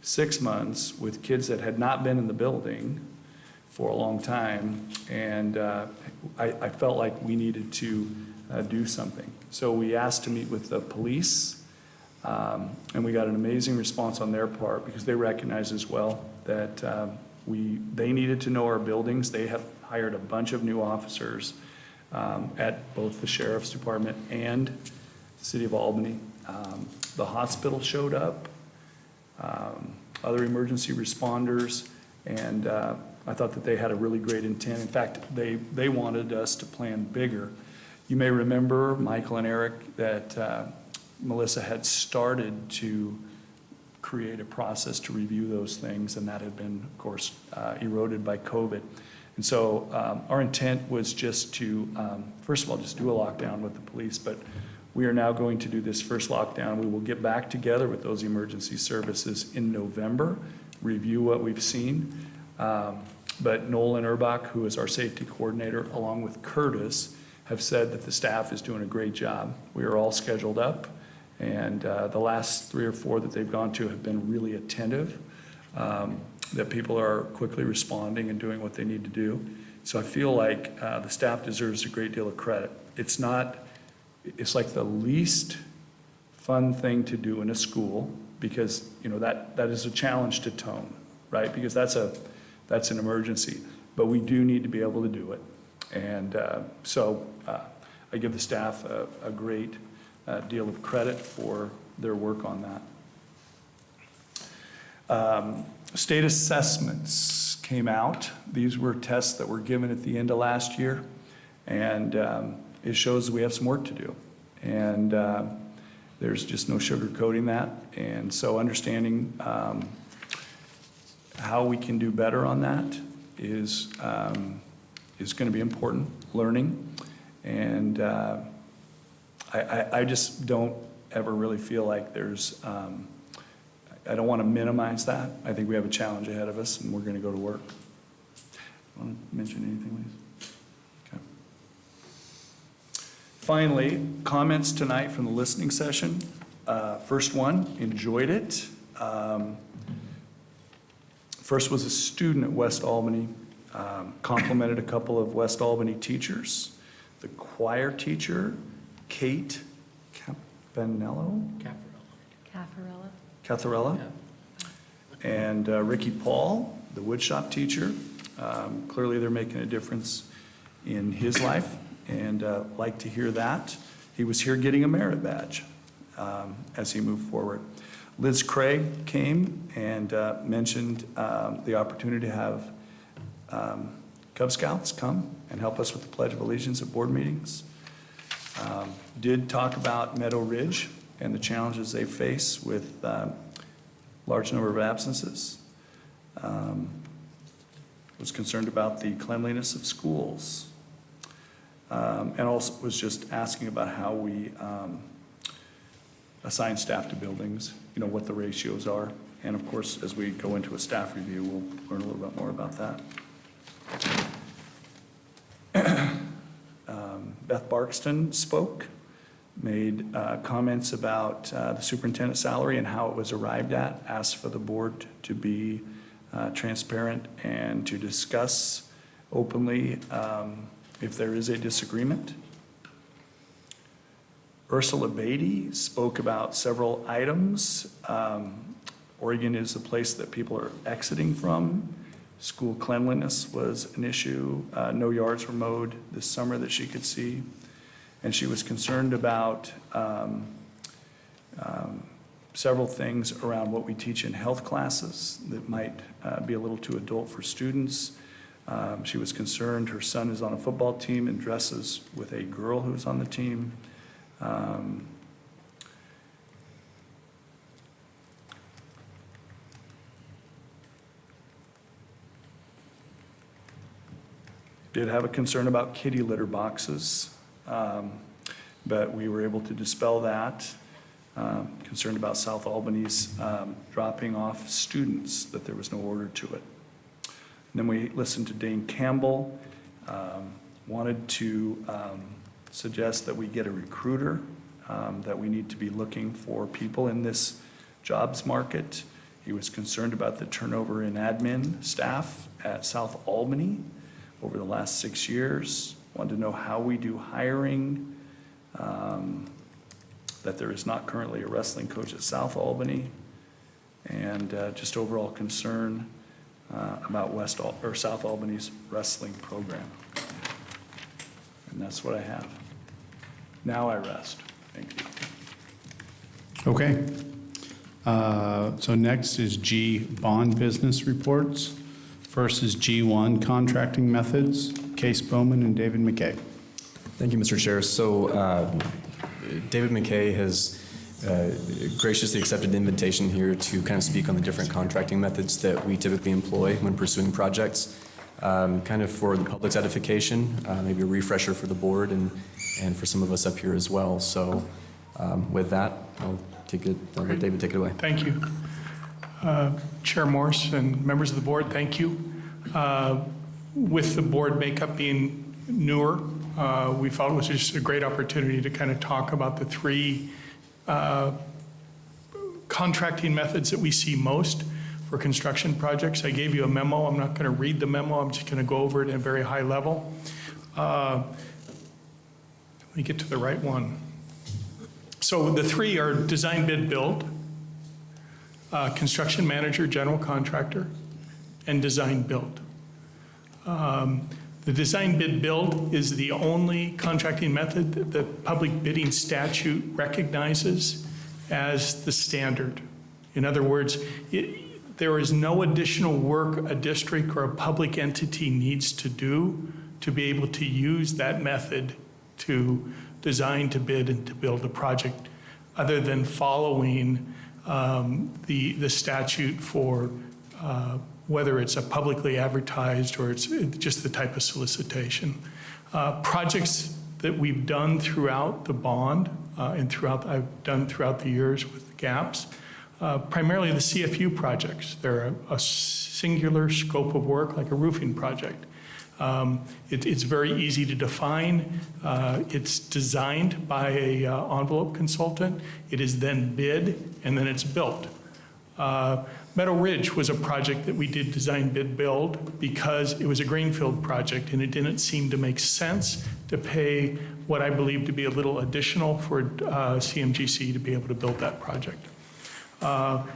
6 months with kids that had not been in the building for a long time, and I felt like we needed to do something. So we asked to meet with the police, and we got an amazing response on their part because they recognize as well that they needed to know our buildings. They have hired a bunch of new officers at both the Sheriff's Department and the City of Albany. The hospital showed up, other emergency responders, and I thought that they had a really great intent. In fact, they wanted us to plan bigger. You may remember, Michael and Eric, that Melissa had started to create a process to review those things, and that had been, of course, eroded by COVID. And so our intent was just to, first of all, just do a lockdown with the police, but we are now going to do this first lockdown. We will get back together with those emergency services in November, review what we've seen. But Nolan Urbach, who is our safety coordinator, along with Curtis, have said that the staff is doing a great job. We are all scheduled up, and the last 3 or 4 that they've gone to have been really attentive, that people are quickly responding and doing what they need to do. So I feel like the staff deserves a great deal of credit. It's like the least fun thing to do in a school, because that is a challenge to tone, right? Because that's an emergency, but we do need to be able to do it. And so I give the staff a great deal of credit for their work on that. State assessments came out. These were tests that were given at the end of last year, and it shows we have some work to do. And there's just no sugarcoating that. And so understanding how we can do better on that is going to be important, learning. And I just don't ever really feel like there's, I don't want to minimize that. I think we have a challenge ahead of us, and we're going to go to work. Want to mention anything, Lise? Okay. Finally, comments tonight from the listening session. First one, enjoyed it. First was a student at West Albany, complimented a couple of West Albany teachers. The choir teacher, Kate Catharella, and Ricky Paul, the woodshop teacher. Clearly they're making a difference in his life, and like to hear that. He was here getting a merit badge as he moved forward. Liz Craig came and mentioned the opportunity to have Cub Scouts come and help us with the Pledge of Allegiance at board meetings. Did talk about Meadow Ridge and the challenges they face with large number of absences. Was concerned about the cleanliness of schools. And also was just asking about how we assign staff to buildings, what the ratios are. And of course, as we go into a staff review, we'll learn a little bit more about that. Beth Barkston spoke, made comments about the superintendent's salary and how it was arrived at, asked for the board to be transparent and to discuss openly if there is a disagreement. Ursula Beatty spoke about several items. Oregon is a place that people are exiting from. School cleanliness was an issue. No yards were mowed this summer that she could see. And she was concerned about several things around what we teach in health classes that might be a little too adult for students. She was concerned her son is on a football team and dresses with a girl who's on the team. Did have a concern about kitty litter boxes, but we were able to dispel that. Concerned about South Albany's dropping off students, that there was no order to it. And then we listened to Dane Campbell, wanted to suggest that we get a recruiter, that we need to be looking for people in this jobs market. He was concerned about the turnover in admin staff at South Albany over the last 6 years. Wanted to know how we do hiring, that there is not currently a wrestling coach at South Albany, and just overall concern about South Albany's wrestling program. And that's what I have. Now I rest. Thank you. Okay. So next is G, bond business reports. First is G1, contracting methods. Case Bowman and David McKay. Thank you, Mr. Chair. So David McKay has graciously accepted the invitation here to kind of speak on the different contracting methods that we typically employ when pursuing projects, kind of for the public's edification, maybe a refresher for the board and for some of us up here as well. So with that, I'll let David take it away. Thank you. Chair Morse and members of the board, thank you. With the board makeup being newer, we felt it was just a great opportunity to kind of talk about the three contracting methods that we see most for construction projects. I gave you a memo. I'm not going to read the memo. I'm just going to go over it at a very high level. Let me get to the right one. So the three are design, bid, build, construction manager, general contractor, and design build. The design bid build is the only contracting method that the public bidding statute recognizes as the standard. In other words, there is no additional work a district or a public entity needs to do to be able to use that method to design, to bid, and to build a project, other than following the statute for whether it's a publicly advertised or it's just the type of solicitation. Projects that we've done throughout the bond and I've done throughout the years with the gaps, primarily the CFU projects. They're a singular scope of work, like a roofing project. It's very easy to define. It's designed by a envelope consultant. It is then bid, and then it's built. Meadow Ridge was a project that we did design, bid, build because it was a greenfield project and it didn't seem to make sense to pay what I believe to be a little additional for CMGC to be able to build that project.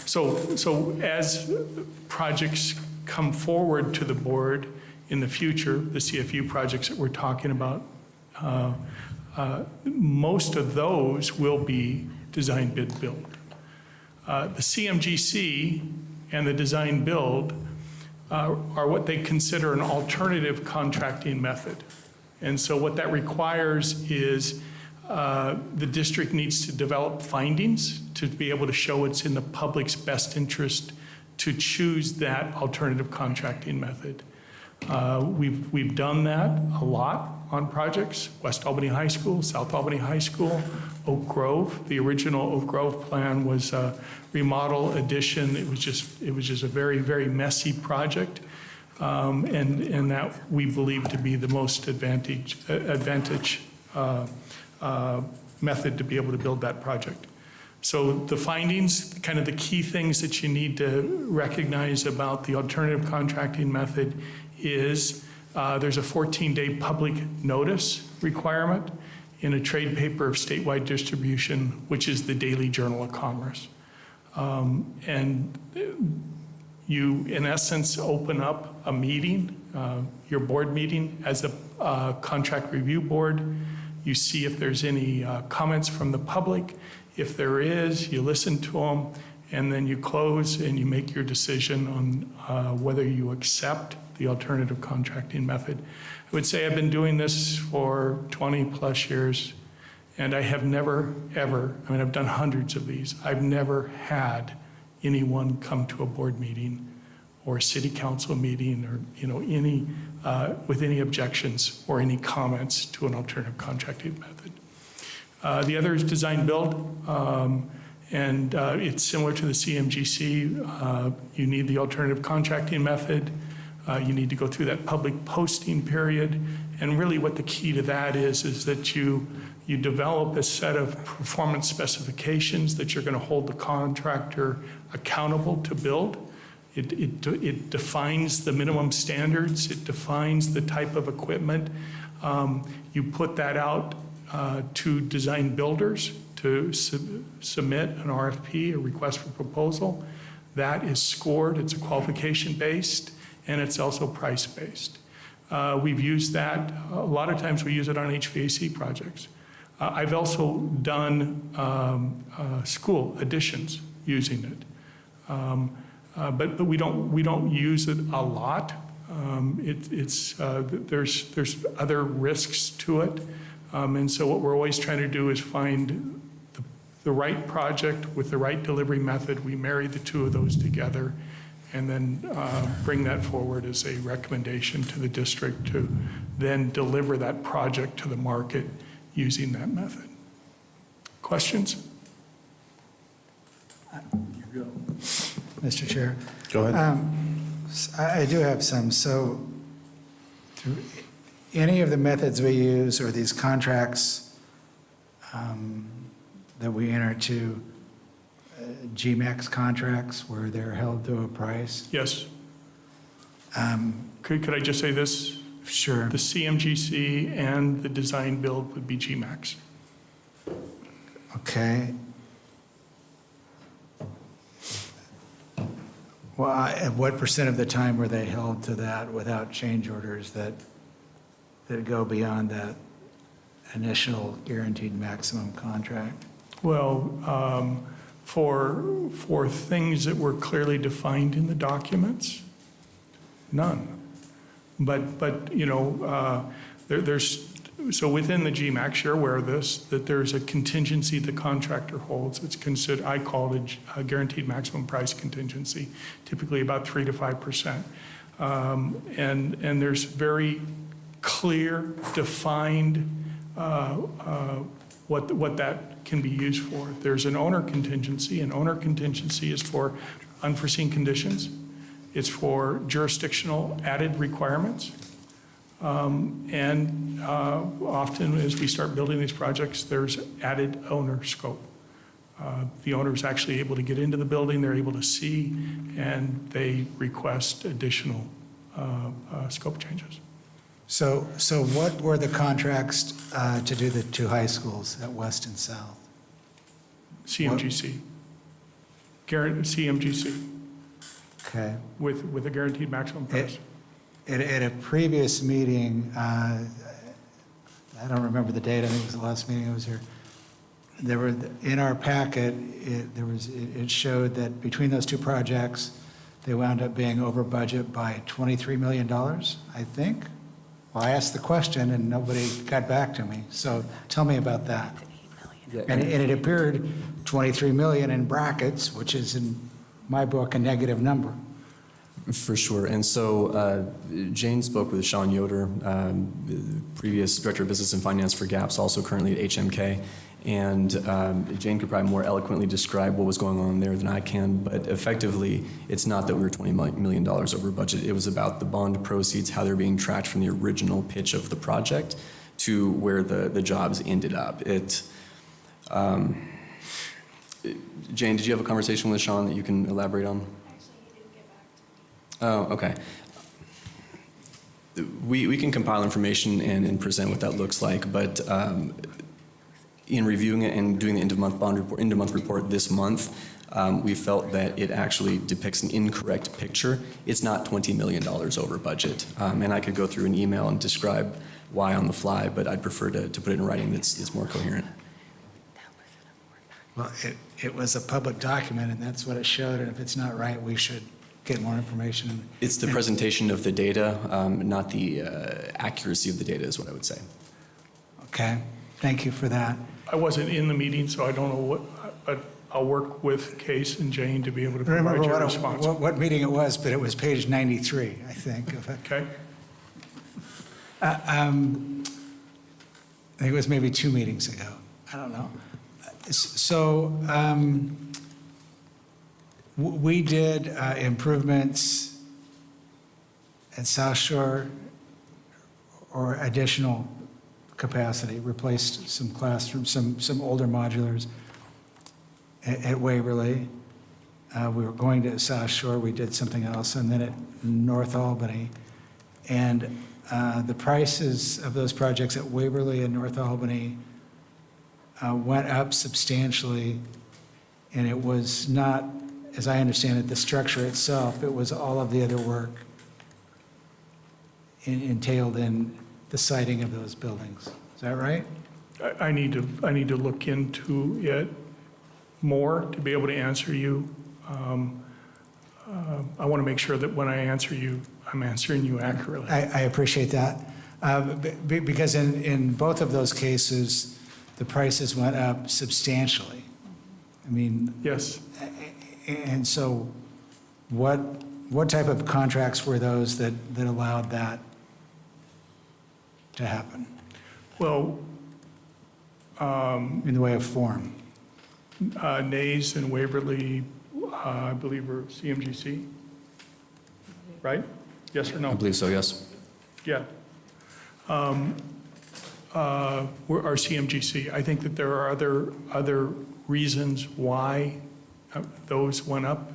So as projects come forward to the board in the future, the CFU projects that we're talking about, most of those will be design, bid, build. The CMGC and the design build are what they consider an alternative contracting method. And so what that requires is the district needs to develop findings to be able to show it's in the public's best interest to choose that alternative contracting method. We've done that a lot on projects, West Albany High School, South Albany High School, Oak Grove. The original Oak Grove plan was a remodel addition. It was just a very, very messy project. And that we believe to be the most advantage method to be able to build that project. So the findings, kind of the key things that you need to recognize about the alternative contracting method is there's a 14-day public notice requirement in a trade paper of statewide distribution, which is the Daily Journal of Commerce. And you, in essence, open up a meeting, your board meeting as a contract review board. You see if there's any comments from the public. If there is, you listen to them, and then you close and you make your decision on whether you accept the alternative contracting method. I would say I've been doing this for 20 plus years, and I have never, ever, I mean, I've done hundreds of these. I've never had anyone come to a board meeting or a city council meeting or, any, with any objections or any comments to an alternative contracting method. The other is design build, and it's similar to the CMGC. You need the alternative contracting method. You need to go through that public posting period. And really what the key to that is that you develop a set of performance specifications that you're going to hold the contractor accountable to build. It defines the minimum standards. It defines the type of equipment. You put that out to design builders to submit an RFP, a request for proposal. That is scored. It's a qualification-based, and it's also price-based. We've used that. A lot of times we use it on HVAC projects. I've also done school additions using it. But we don't use it a lot. There's other risks to it. And so what we're always trying to do is find the right project with the right delivery method. We marry the two of those together and then bring that forward as a recommendation to the district to then deliver that project to the market using that method. Questions? Mr. Chair. Go ahead. I do have some. So through any of the methods we use or these contracts that we enter to GMAX contracts where they're held to a price? Yes. Could I just say this? Sure. The CMGC and the design build would be GMAX. Okay. Well, at what percent of the time were they held to that without change orders that go beyond that initial guaranteed maximum contract? Well, for things that were clearly defined in the documents, none. But there's, so within the GMAX, you're aware of this, that there's a contingency the contractor holds. It's considered, I call it a guaranteed maximum price contingency, typically about 3 to 5%. And there's very clear, defined what that can be used for. There's an owner contingency. An owner contingency is for unforeseen conditions. It's for jurisdictional added requirements. And often as we start building these projects, there's added owner scope. The owner is actually able to get into the building, they're able to see, and they request additional scope changes. So what were the contracts to do the two high schools at West and South? CMGC. CMGC. Okay. With a guaranteed maximum price. At a previous meeting, I don't remember the date, I think it was the last meeting I was here, there were, in our packet, it showed that between those two projects, they wound up being over budget by $23 million, I think. Well, I asked the question and nobody got back to me, so tell me about that. And it appeared 23 million in brackets, which is in my book a negative number. For sure. And so Jane spoke with Sean Yoder, previous Director of Business and Finance for GAPS, also currently at HMK. And Jane could probably more eloquently describe what was going on there than I can. But effectively, it's not that we were $20 million over budget. It was about the bond proceeds, how they're being tracked from the original pitch of the project to where the jobs ended up. Jane, did you have a conversation with Sean that you can elaborate on? Oh, okay. We can compile information and present what that looks like, but in reviewing it and doing the end-of-month report this month, we felt that it actually depicts an incorrect picture. It's not $20 million over budget. And I could go through an email and describe why on the fly, but I'd prefer to put it in writing that's more coherent. Well, it was a public document, and that's what it showed, and if it's not right, we should get more information. It's the presentation of the data, not the accuracy of the data is what I would say. Okay, thank you for that. I wasn't in the meeting, so I don't know what, but I'll work with Case and Jane to be able to I don't provide remember you a response. what meeting it was, but it was page 93, I think. Okay? I think it was maybe 2 meetings ago. I don't know. So we did improvements at South Shore or additional capacity, replaced some classrooms, some older modulars at Waverly. We were going to South Shore, we did something else, and then at North Albany. And the prices of those projects at Waverly and North Albany went up substantially, and it was not, as I understand it, the structure itself, it was all of the other work entailed in the siting of those buildings. Is that right? I need to look into it more to be able to answer you. I want to make sure that when I answer you, I'm answering you accurately. I appreciate that. Because in both of those cases, the prices went up substantially. I mean, Yes. and so what type of contracts were those that allowed that to happen Well, in the way of form? Nays and Waverly, I believe were CMGC, right? Yes or I no? believe so, yes. Yeah. Our CMGC. I think that there are other reasons why those went up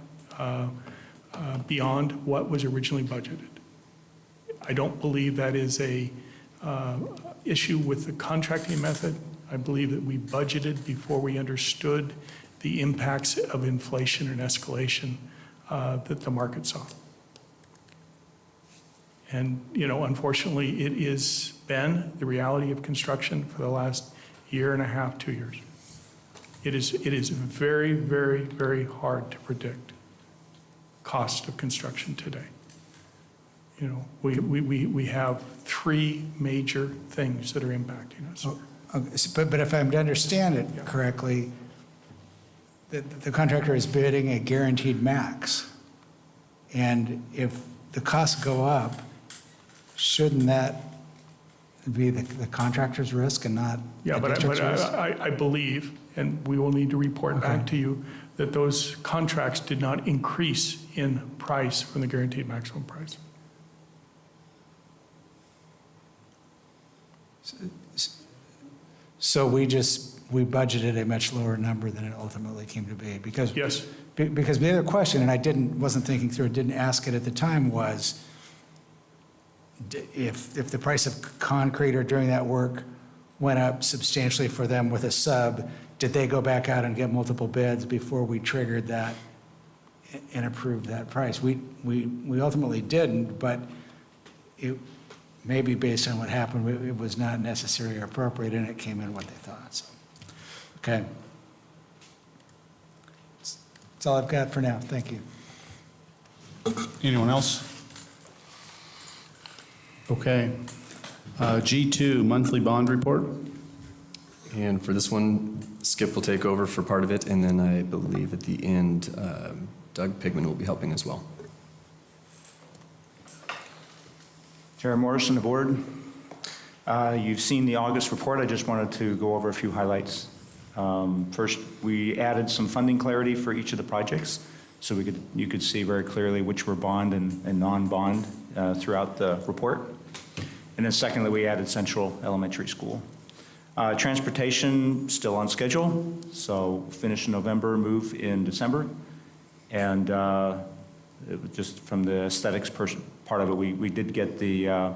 beyond what was originally budgeted. I don't believe that is a issue with the contracting method. I believe that we budgeted before we understood the impacts of inflation and escalation that the market saw. And, unfortunately, it has been the reality of construction for the last year and a half, 2 years. It is very, very, very hard to predict cost of construction today. We have 3 major things that are impacting us. But if I'm to understand it correctly, the contractor is bidding a guaranteed max. And if the costs go up, shouldn't that be the contractor's risk and not Yeah, the but district's risk? I believe, and we will need to report back to you, that those contracts did not increase in price from the guaranteed maximum price. So we budgeted a much lower number than it ultimately came to be, because. Yes. Because the other question, and I wasn't thinking through it, didn't ask it at the time, was if the price of concrete or during that work went up substantially for them with a sub, did they go back out and get multiple bids before we triggered that and approved that price? We ultimately didn't, but it maybe based on what happened, it was not necessary or appropriate, and it came in what they thought. So, okay. That's all I've got for now. Thank you. Anyone else? Okay. G2, monthly bond report. And for this one, Skip will take over for part of it, and then I believe at the end, Doug Pigman will be helping as well. Chair Morris and the board, you've seen the August report. I just wanted to go over a few highlights. First, we added some funding clarity for each of the projects, so you could see very clearly which were bond and non-bond throughout the report. And then secondly, we added Central Elementary School. Transportation, still on schedule, so finish in November, move in December. And it was just from the aesthetics part of it, we did get the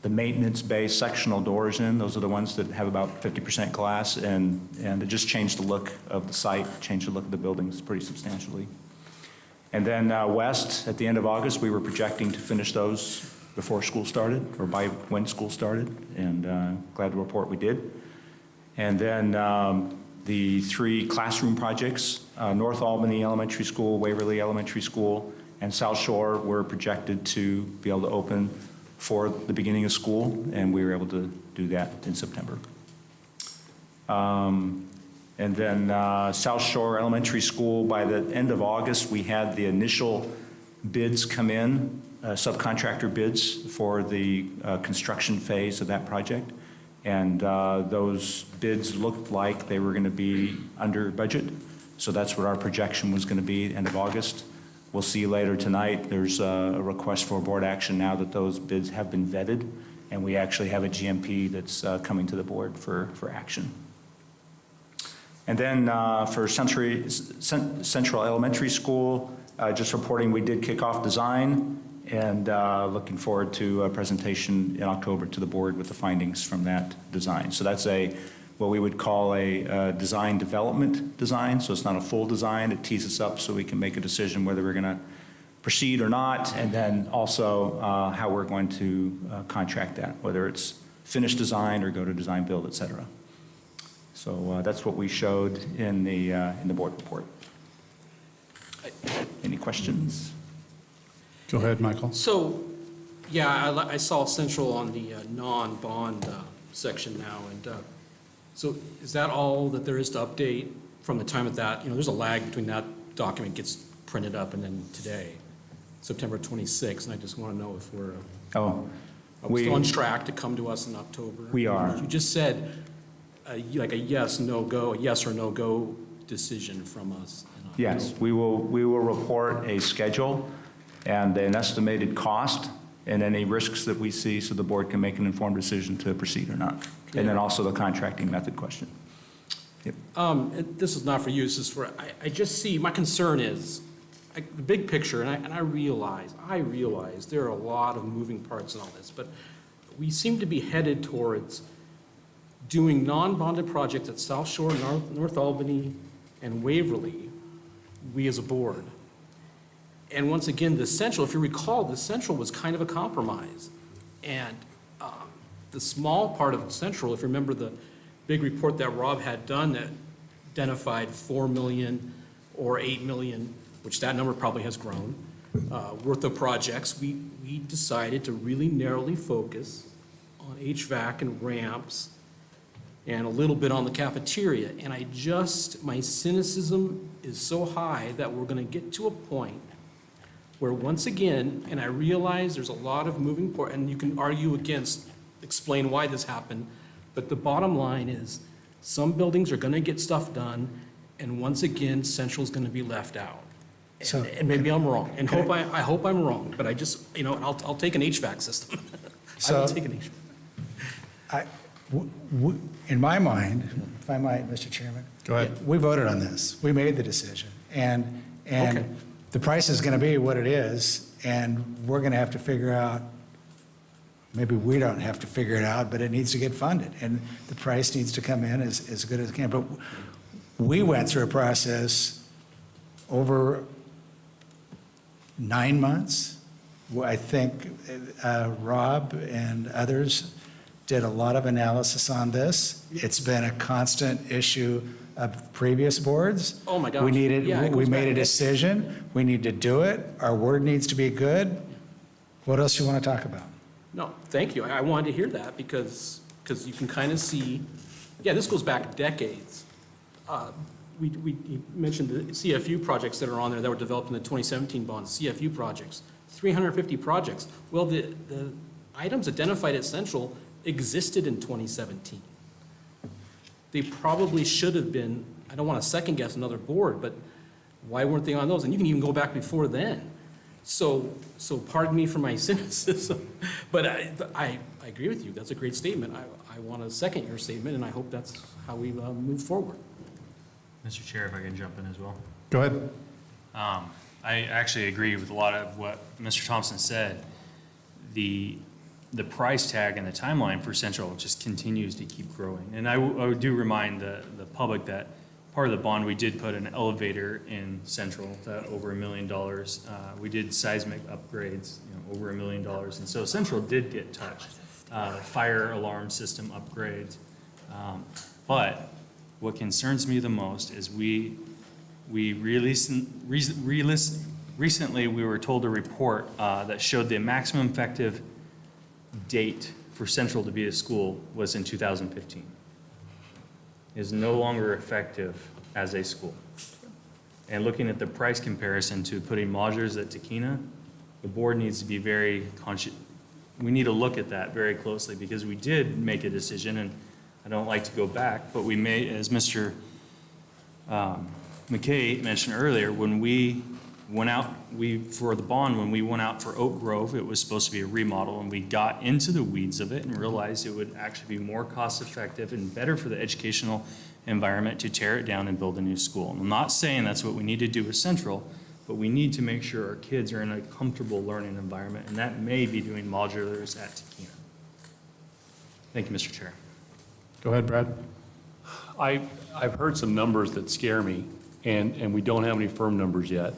maintenance bay sectional doors in. Those are the ones that have about 50% glass, and it just changed the look of the site, changed the look of the buildings pretty substantially. And then west, at the end of August, we were projecting to finish those before school started, or by when school started, and glad to report we did. And then the 3 classroom projects, North Albany Elementary School, Waverly Elementary School, and South Shore were projected to be able to open for the beginning of school, and we were able to do that in September. And then South Shore Elementary School, by the end of August, we had the initial bids come in, subcontractor bids for the construction phase of that project. And those bids looked like they were going to be under budget. So that's what our projection was going to be end of August. We'll see later tonight, there's a request for board action now that those bids have been vetted, and we actually have a GMP that's coming to the board for action. And then for Central Elementary School, just reporting we did kick off design, and looking forward to a presentation in October to the board with the findings from that design. So that's what we would call a design development design. So it's not a full design. It tees us up so we can make a decision whether we're going to proceed or not, and then also how we're going to contract that, whether it's finished design or go to design build, et cetera. So that's what we showed in the board report. Any questions? Go ahead, Michael. So, yeah, I saw Central on the non-bond section now, and so is that all that there is to update from the time of that? You know, there's a lag between that document gets printed up and then today, September 26th, and I just want to know if we're still on track to come to us in October. We are. You just said like a yes, no go, a yes or no go decision from us in October. Yes, we will report a schedule and an estimated cost and any risks that we see so the board can make an informed decision to proceed or not. Okay. And then also the contracting method question. Yep. This is not for you, this is for, I just see, my concern is, the big picture, and I realize there are a lot of moving parts in all this, but we seem to be headed towards doing non-bonded projects at South Shore, North Albany, and Waverly, we as a board. And once again, the Central, if you recall, the Central was kind of a compromise. And the small part of Central, if you remember the big report that Rob had done that identified 4 million or 8 million, which that number probably has grown, worth of projects, we decided to really narrowly focus on HVAC and ramps and a little bit on the cafeteria. And my cynicism is so high that we're gonna get to a point where once again, and I realize there's a lot of moving parts, and you can argue explain why this happened, but the bottom line is some buildings are gonna get stuff done, and once again, Central's gonna be left out. And maybe I'm wrong, and I hope I'm wrong, but I just, I'll take an HVAC system. I will take an HVAC. In my mind, if I might, Mr. Chairman. Go ahead. We voted on this. We made the decision. And Okay. the price is going to be what it is, and we're going to have to figure out, maybe we don't have to figure it out, but it needs to get funded. And the price needs to come in as good as it can. But we went through a process over 9 months. I think Rob and others did a lot of analysis on this. It's been a constant issue of previous boards. Oh my gosh. We Yeah, made a decision. We need to do it. Our word needs to be good. What else you want to talk about? No, thank you. I wanted to hear that because you can kind of see, yeah, this goes back decades. You mentioned the CFU projects that are on there that were developed in the 2017 bond, CFU projects, 350 projects. Well, the items identified at Central existed in 2017. They probably should have been, I don't want to second guess another board, but why weren't they on those? And you can even go back before then. So pardon me for my cynicism, but I agree with you. That's a great statement. I want to second your statement, and I hope that's how we move forward. Mr. Chair, if I can jump in as well. Go ahead. I actually agree with a lot of what Mr. Thompson said. The price tag and the timeline for Central just continues to keep growing. And I do remind the public that part of the bond, we did put an elevator in Central to over $1 million. We did seismic upgrades, over $1 million. And so Central did get touched. Fire alarm system upgrades. But what concerns me the most is recently we were told a report that showed the maximum effective date for Central to be a school was in 2015. It is no longer effective as a school. And looking at the price comparison to putting modulars at Taquina, the board needs to be very conscious. We need to look at that very closely because we did make a decision, and I don't like to go back, but we made, as Mr. McKay mentioned earlier, when we went out, for the bond, when we went out for Oak Grove, it was supposed to be a remodel, and we got into the weeds of it and realized it would actually be more cost effective and better for the educational environment to tear it down and build a new school. And I'm not saying that's what we need to do with Central, but we need to make sure our kids are in a comfortable learning environment, and that may be doing modulars at Taquina. Thank you, Mr. Chair. Go ahead, Brad. I've heard some numbers that scare me, and we don't have any firm numbers yet.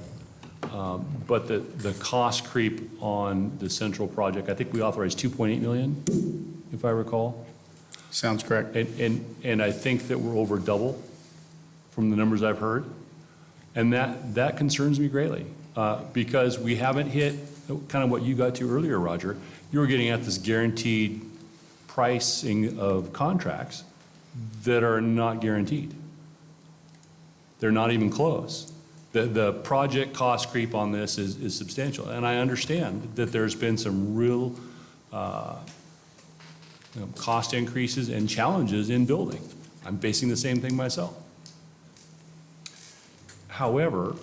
But the cost creep on the Central project, I think we authorized 2.8 million, if I recall. Sounds correct. And I think that we're over double from the numbers I've heard. And that concerns me greatly, because we haven't hit kind of what you got to earlier, Roger. You were getting at this guaranteed pricing of contracts that are not guaranteed. They're not even close. The project cost creep on this is substantial. And I understand that there's been some real cost increases and challenges in building. I'm facing the same thing myself. However,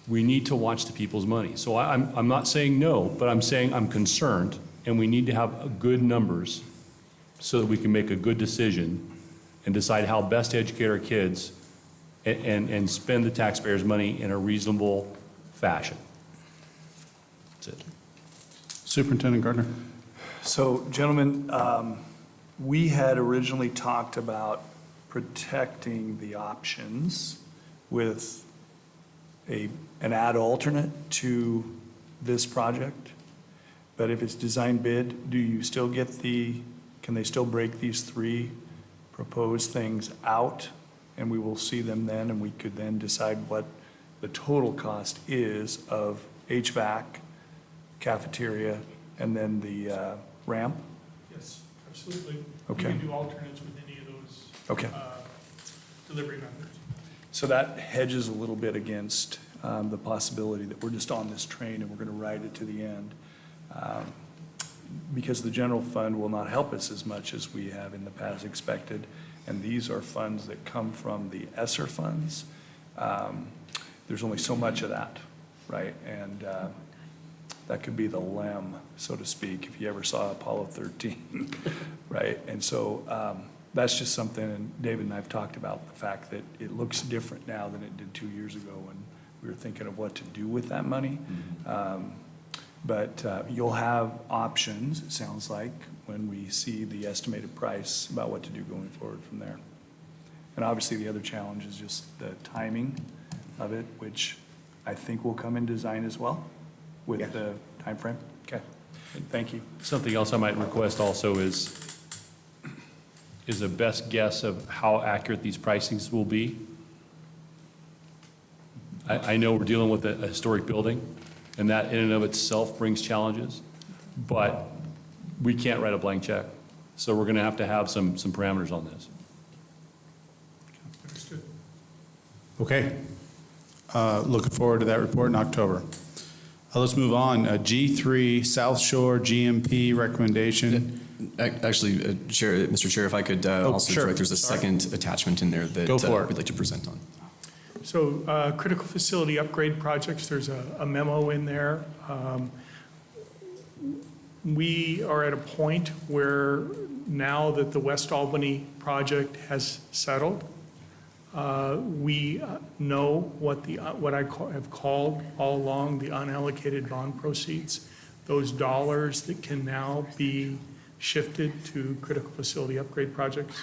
we need to watch the people's money. So I'm not saying no, but I'm saying I'm concerned, and we need to have good numbers so that we can make a good decision and decide how best to educate our kids and spend the taxpayers' money in a reasonable fashion. That's it. Superintendent Gardner. So, gentlemen, we had originally talked about protecting the options with an ad alternate to this project. But if it's design bid, do you still get can they still break these three proposed things out? And we will see them then, and we could then decide what the total cost is of HVAC, cafeteria, and then the ramp? Yes, absolutely. Okay. You can do alternates with any of those Okay. delivery methods. So that hedges a little bit against the possibility that we're just on this train and we're going to ride it to the end. Because the general fund will not help us as much as we have in the past expected. And these are funds that come from the ESSER funds. There's only so much of that, right? And that could be the LEM, so to speak, if you ever saw Apollo 13, right? And so that's just something, and David and I have talked about the fact that it looks different now than it did 2 years ago when we were thinking of what to do with that money. But you'll have options, it sounds like, when we see the estimated price about what to do going forward from there. And obviously, the other challenge is just the timing of it, which I think will come in design as well with the timeframe. Okay, thank you. Something else I might request also is a best guess of how accurate these pricings will be. I know we're dealing with a historic building, and that in and of itself brings challenges, but we can't write a blank check. So we're going to have some parameters on this. Okay. Looking forward to that report in October. Let's move on. G3, South Shore GMP recommendation. Actually, Mr. Chair, if I could also sure. direct, there's a Sorry. second attachment in there that Go for it. we'd like to present on. So critical facility upgrade projects, there's a memo in there. We are at a point where now that the West Albany project has settled, we know what I have called all along the unallocated bond proceeds, those dollars that can now be shifted to critical facility upgrade projects,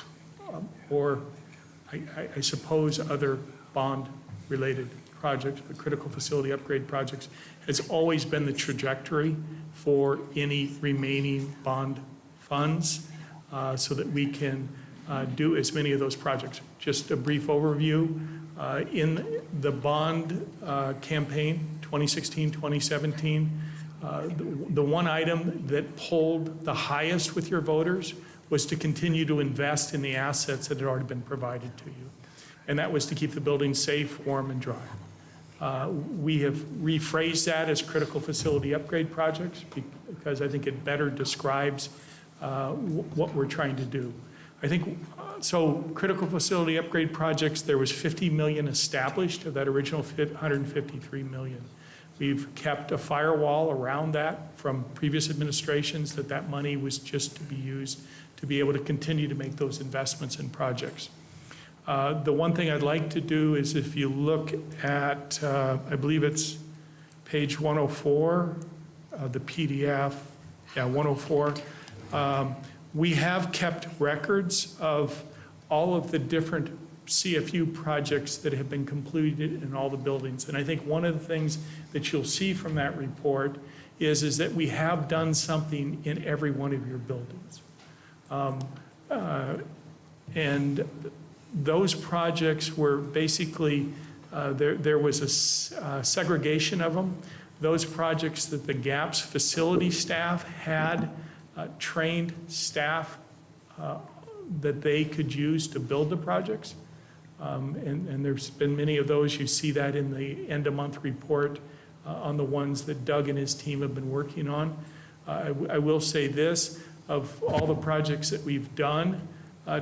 or I suppose other bond-related projects, but critical facility upgrade projects has always been the trajectory for any remaining bond funds, so that we can do as many of those projects. Just a brief overview. In the bond campaign, 2016, 2017, the one item that polled the highest with your voters was to continue to invest in the assets that had already been provided to you. And that was to keep the building safe, warm, and dry. We have rephrased that as critical facility upgrade projects because I think it better describes what we're trying to do. I think, so critical facility upgrade projects, there was 50 million established of that original 153 million. We've kept a firewall around that from previous administrations that money was just to be used to be able to continue to make those investments in projects. The one thing I'd like to do is if you look at, I believe it's page 104 of the PDF, 104, we have kept records of all of the different CFU projects that have been completed in all the buildings. And I think one of the things that you'll see from that report is that we have done something in every one of your buildings. And those projects were basically, there was a segregation of them. Those projects that the GAPS facility staff had trained staff that they could use to build the projects. And there's been many of those. You see that in the end-of-month report on the ones that Doug and his team have been working on. I will say this, of all the projects that we've done,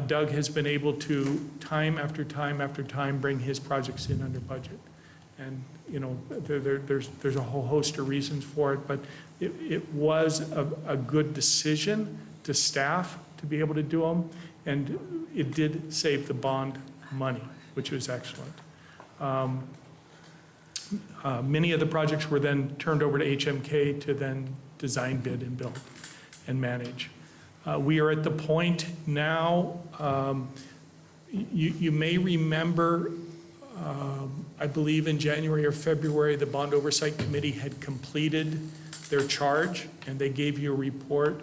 Doug has been able to, time after time after time, bring his projects in under budget. And, you know, there's a whole host of reasons for it, but it was a good decision to staff to be able to do them, and it did save the bond money, which was excellent. Many of the projects were then turned over to HMK to then design, bid, and build and manage. We are at the point now, you may remember, I believe in January or February, the Bond Oversight Committee had completed their charge, and they gave you a report,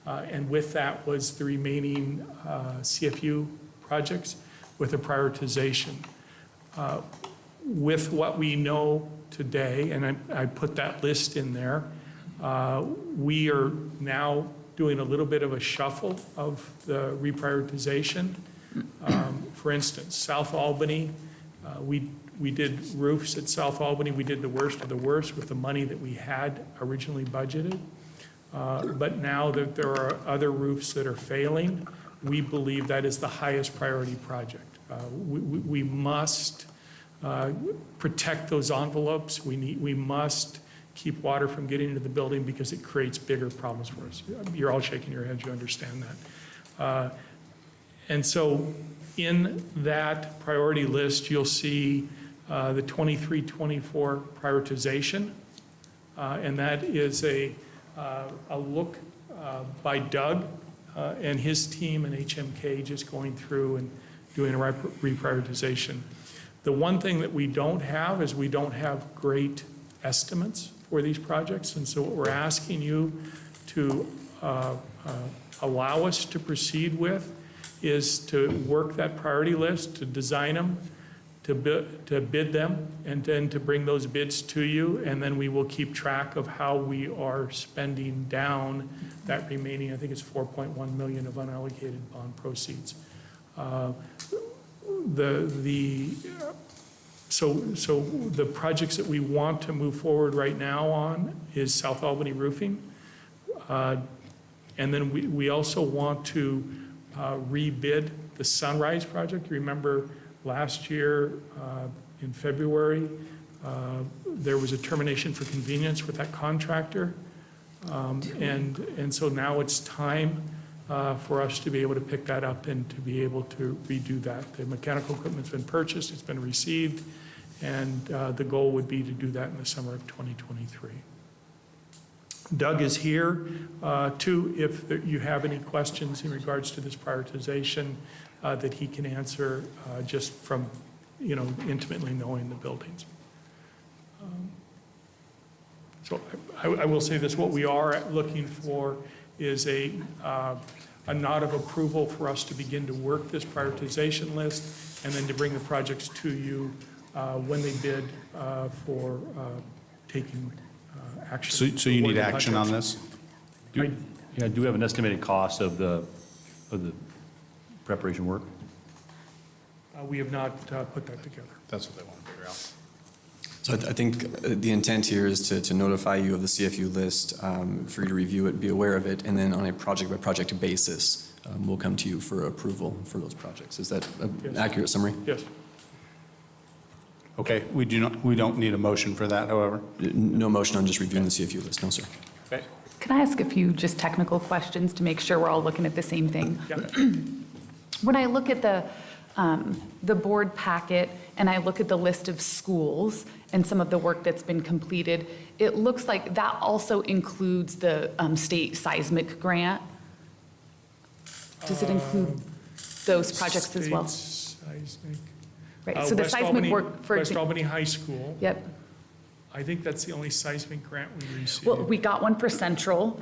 and with that was the remaining CFU projects with a prioritization. With what we know today, and I put that list in there, we are now doing a little bit of a shuffle of the reprioritization. For instance, South Albany, we did roofs at South Albany. We did the worst of the worst with the money that we had originally budgeted. But now that there are other roofs that are failing, we believe that is the highest priority project. We must protect those envelopes. We must keep water from getting into the building because it creates bigger problems for us. You're all shaking your heads, you understand that. And so in that priority list, you'll see the 23-24 prioritization. And that is a look by Doug and his team and HMK just going through and doing a reprioritization. The one thing that we don't have is we don't have great estimates for these projects. And so what we're asking you to allow us to proceed with is to work that priority list, to design them, to bid them and then to bring those bids to you. And then we will keep track of how we are spending down that remaining, I think it's 4.1 million of unallocated bond proceeds. So the projects that we want to move forward right now on is South Albany Roofing. And then we also want to rebid the Sunrise project. Remember last year in February, there was a termination for convenience with that contractor. And so now it's time for us to be able to pick that up and to be able to redo that. The mechanical equipment's been purchased, it's been received, and the goal would be to do that in the summer of 2023. Doug is here too, if you have any questions in regards to this prioritization that he can answer just from, intimately knowing the buildings. So I will say this, what we are looking for is a nod of approval for us to begin to work this prioritization list and then to bring the projects to you when they bid for taking action. So you need awarding action on contracts. this? Do we have an estimated cost of the preparation work? We have not put that together. That's what they want to figure out. So I think the intent here is to notify you of the CFU list, for you to review it, be aware of it, and then on a project-by-project basis, we'll come to you for approval for those projects. Is that an Yes. accurate summary? Yes. Okay, we don't need a motion for that, however. No motion on just reviewing the CFU list, no, sir. Okay. Can I ask a few just technical questions to make sure we're all looking at the same thing? When I look at the board packet and I look at the list of schools and some of the work that's been completed, it looks like that also includes the state seismic grant. Does it include those projects as well? Seismic. Right, so the West seismic Albany- work, for West example. Albany High School. Yep. I think that's the only seismic grant we received. Well, we got one for Central.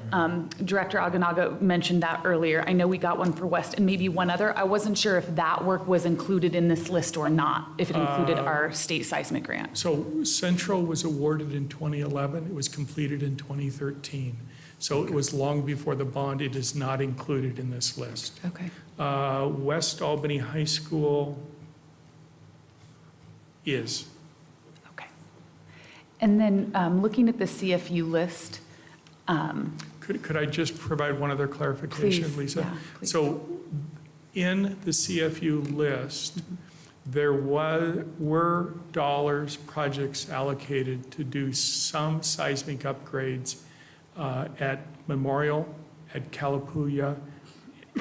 Director Aganaga mentioned that earlier. I know we got one for West and maybe one other. I wasn't sure if that work was included in this list or not, if it included our state seismic grant. So Central was awarded in 2011. It was completed in 2013. So it was long before the bond. It is not included in this list. Okay. West Albany High School is. Okay. And then looking at the CFU list, Could I just provide one other clarification, Please, Lisa? yeah, please. So in the CFU list, there were dollars, projects allocated to do some seismic upgrades at Memorial, at Calapooya,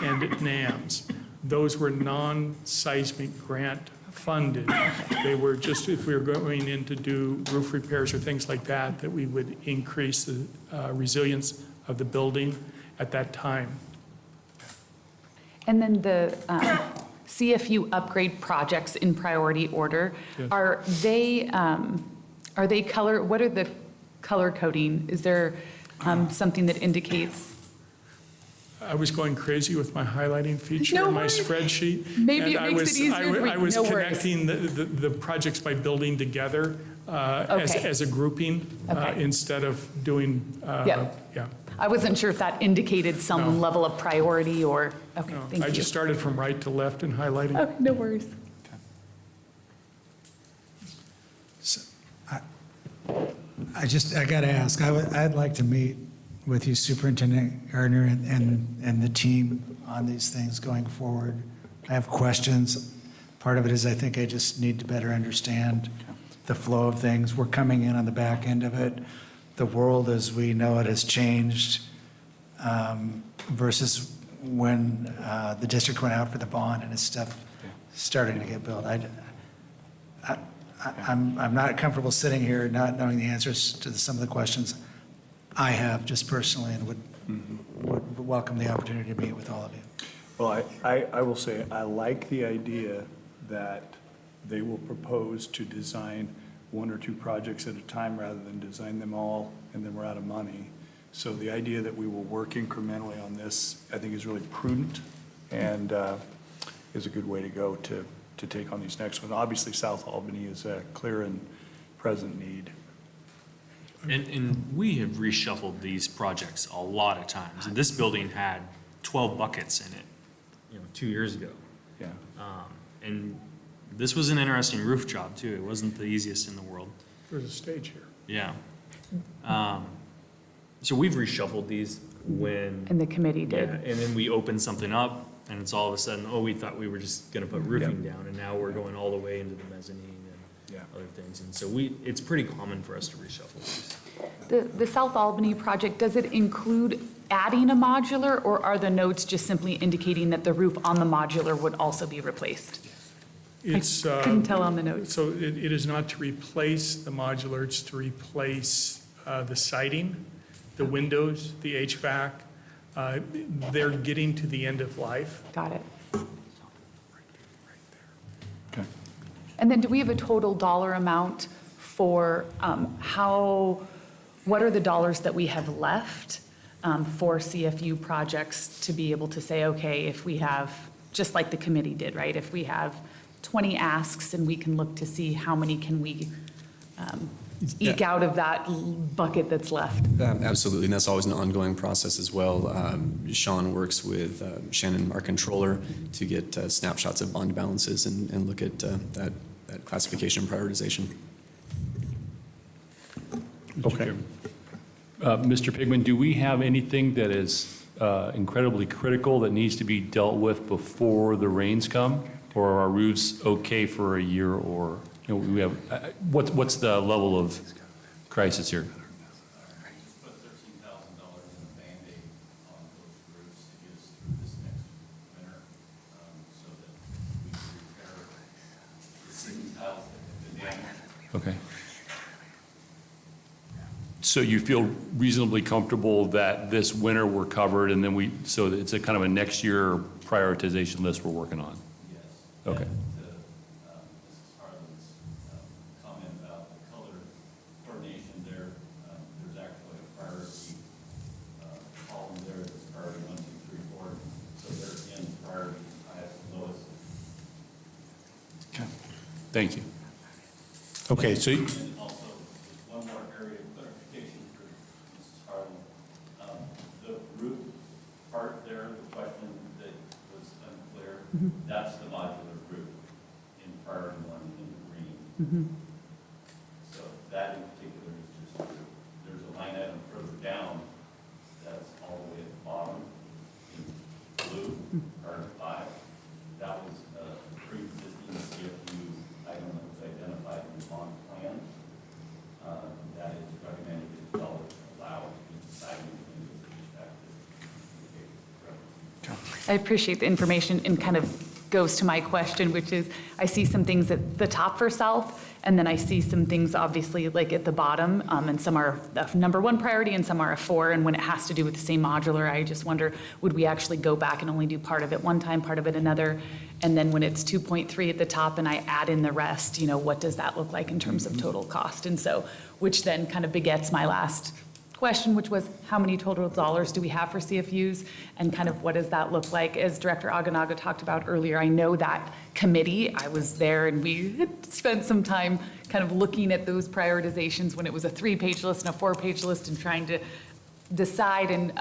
and at NAMS. Those were non-seismic grant funded. They were just, if we were going in to do roof repairs or things like that, that we would increase the resilience of the building at that time. and then the CFU upgrade projects in priority order, Yes. are they color, what are the color coding? Is there something that indicates? I was going crazy with my highlighting feature No in my worries. spreadsheet. Maybe and it makes it easier to read. I was No worries. connecting the projects by building together as Okay. as a grouping Okay. instead of doing, Yep. yeah. I wasn't sure if that indicated some No. level of priority or, okay, No, thank I you. just started from right to left in highlighting. Oh, no worries. I got to ask, I'd like to meet with you, Superintendent Gardner, and the team on these things going forward. I have questions. Part of it is I think I just need to better understand the flow of things. We're coming in on the back end of it. The world as we know it has changed versus when the district went out for the bond and it's stuff starting to get built. I'm not comfortable sitting here not knowing the answers to some of the questions I have just personally and would welcome the opportunity to meet with all of you. Well, I will say, I like the idea that they will propose to design one or two projects at a time rather than design them all and then we're out of money. So the idea that we will work incrementally on this, I think is really prudent and is a good way to go to to take on these next ones. Obviously, South Albany is a clear and present need. And we have reshuffled these projects a lot of times. And this building had 12 buckets in it, 2 years ago. Yeah. And this was an interesting roof job too. It wasn't the easiest in the world. There's a stage here. Yeah. So we've reshuffled these when. And the committee Yeah, did. and then we open something up and it's all of a sudden, oh, we thought we were just gonna put roofing Yep. down and now we're going all the way into the mezzanine Yeah. and other things. And so it's pretty common for us to reshuffle these. The South Albany project, does it include adding a modular, or are the notes just simply indicating that the roof on the modular would also be replaced? It's, Couldn't tell on the notes. so it is not to replace the modular, it's to replace the siding, the windows, the HVAC. They're getting to the end of life. Got it. Okay. And then do we have a total dollar amount for what are the dollars that we have left for CFU projects to be able to say, okay, if we have, just like the committee did, right? If we have 20 asks and we can look to see how many can we eke out of that bucket that's left. Absolutely, and that's always an ongoing process as well. Sean works with Shannon, our controller, to get snapshots of bond balances and look at that classification prioritization. Okay. Mr. Pigman, do we have anything that is incredibly critical that needs to be dealt with before the rains come? Or are our roofs okay for a year, or, we have, what's the level of crisis here? Put $13,000 in a Band-Aid on those roofs to get us through this next winter, so that we can repair the ceiling tiles that have been damaged. Okay. So you feel reasonably comfortable that this winter we're covered, and then so it's a kind of a next year prioritization list we're working on? Yes. Okay. And to Mrs. Harlan's comment about the color coordination there, there's actually a priority column there that's priority 1, 2, 3, 4. So they're in priority highest and lowest. Okay. Thank you. Okay, so And also, just one more area of clarification for Mrs. Harlan. The roof part there, the question that was unclear, that's the modular roof in priority 1 in green. So that in particular is just, there's a line item further down that's all the way at the bottom in blue, priority 5. That was a pre-existing CFU item that was identified in the bond plan. That is recommended that dollars allowed to be decided in the respect. I appreciate the information, and kind of goes to my question, which is, I see some things at the top for South, and then I see some things obviously like at the bottom, and some are a number 1 priority and some are a 4, and when it has to do with the same modular, I just wonder, would we actually go back and only do part of it one time, part of it another? And then when it's 2.3 at the top and I add in the rest, what does that look like in terms of total cost? And so, which then kind of begets my last question, which was, how many total dollars do we have for CFUs, and kind of what does that look like? As Director Aganaga talked about earlier, I know that committee, I was there, and we had spent some time kind of looking at those prioritizations when it was a 3-page list and a 4-page list, and trying to decide and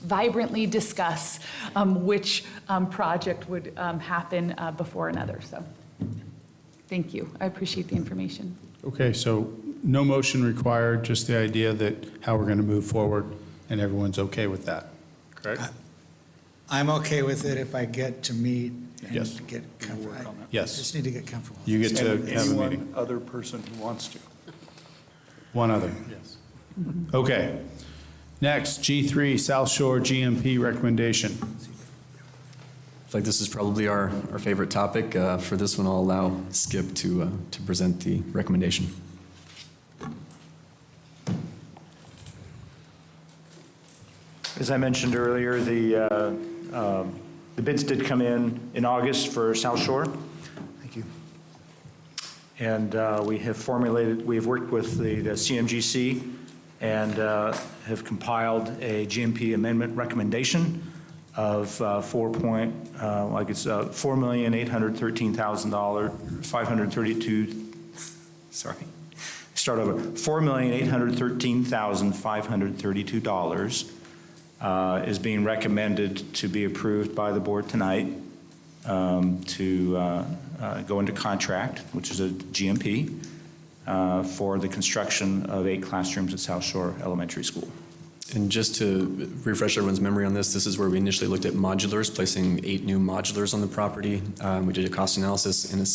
vibrantly discuss which project would happen before another. So thank you. I appreciate the information. Okay, so no motion required, just the idea that how we're going to move forward, and everyone's okay with that, correct? I'm okay with it if I get to meet Yes. and get comfortable. I Yes. just need to get comfortable. You get to have a Anyone meeting. other person who wants to. One other. Yes. Okay. Next, G3, South Shore GMP recommendation. I feel like this is probably our favorite topic. For this one, I'll allow Skip to present the recommendation. As I mentioned earlier, the bids did come in August for South Shore. Thank you. And we have worked with the CMGC and have compiled a GMP amendment recommendation $4,813,532 is being recommended to be approved by the board tonight to go into contract, which is a GMP, for the construction of 8 classrooms at South Shore Elementary School. And just to refresh everyone's memory on this is where we initially looked at modulars, placing 8 new modulars on the property. We did a cost analysis, and a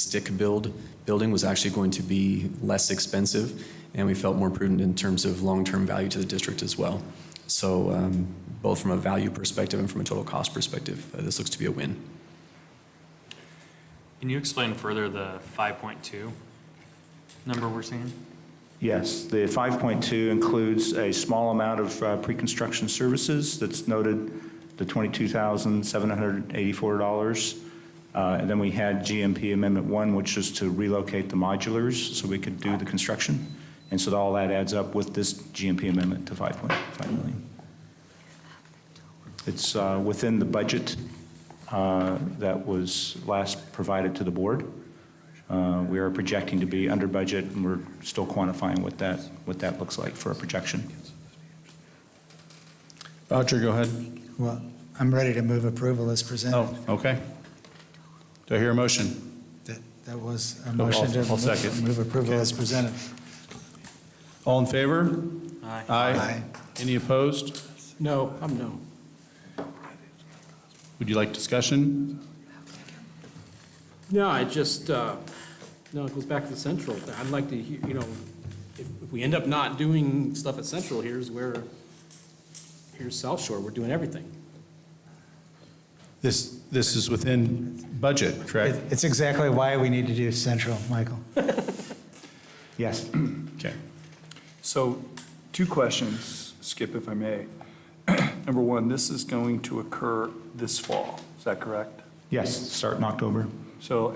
building was actually going to be less expensive, and we felt more prudent in terms of long-term value to the district as well. So both from a value perspective and from a total cost perspective, this looks to be a win. Can you explain further the 5.2 number we're seeing? Yes, the 5.2 includes a small amount of pre-construction services that's noted, the $22,784. And then we had GMP Amendment 1, which is to relocate the modulars so we could do the construction. And so all that adds up with this GMP amendment to 5.5 million. It's within the budget that was last provided to the board. We are projecting to be under budget, and we're still quantifying what that looks like for a projection. Voucher, go ahead. Well, I'm ready to move approval as presented. Oh, okay. Do I hear a motion? That was a motion to I'll second. move approval Okay. as presented. All in favor? Aye. Aye. Any opposed? No, I'm no. Would you like discussion? No, I just, no, it goes back to the Central. I'd like to hear, if we end up not doing stuff at Central, here's South Shore, we're doing everything. This is within budget, correct? It's exactly why we need to do Central, Michael. Yes. Okay. So 2 questions, Skip, if I may. Number 1, this is going to occur this fall, is that correct? Yes, start in October. So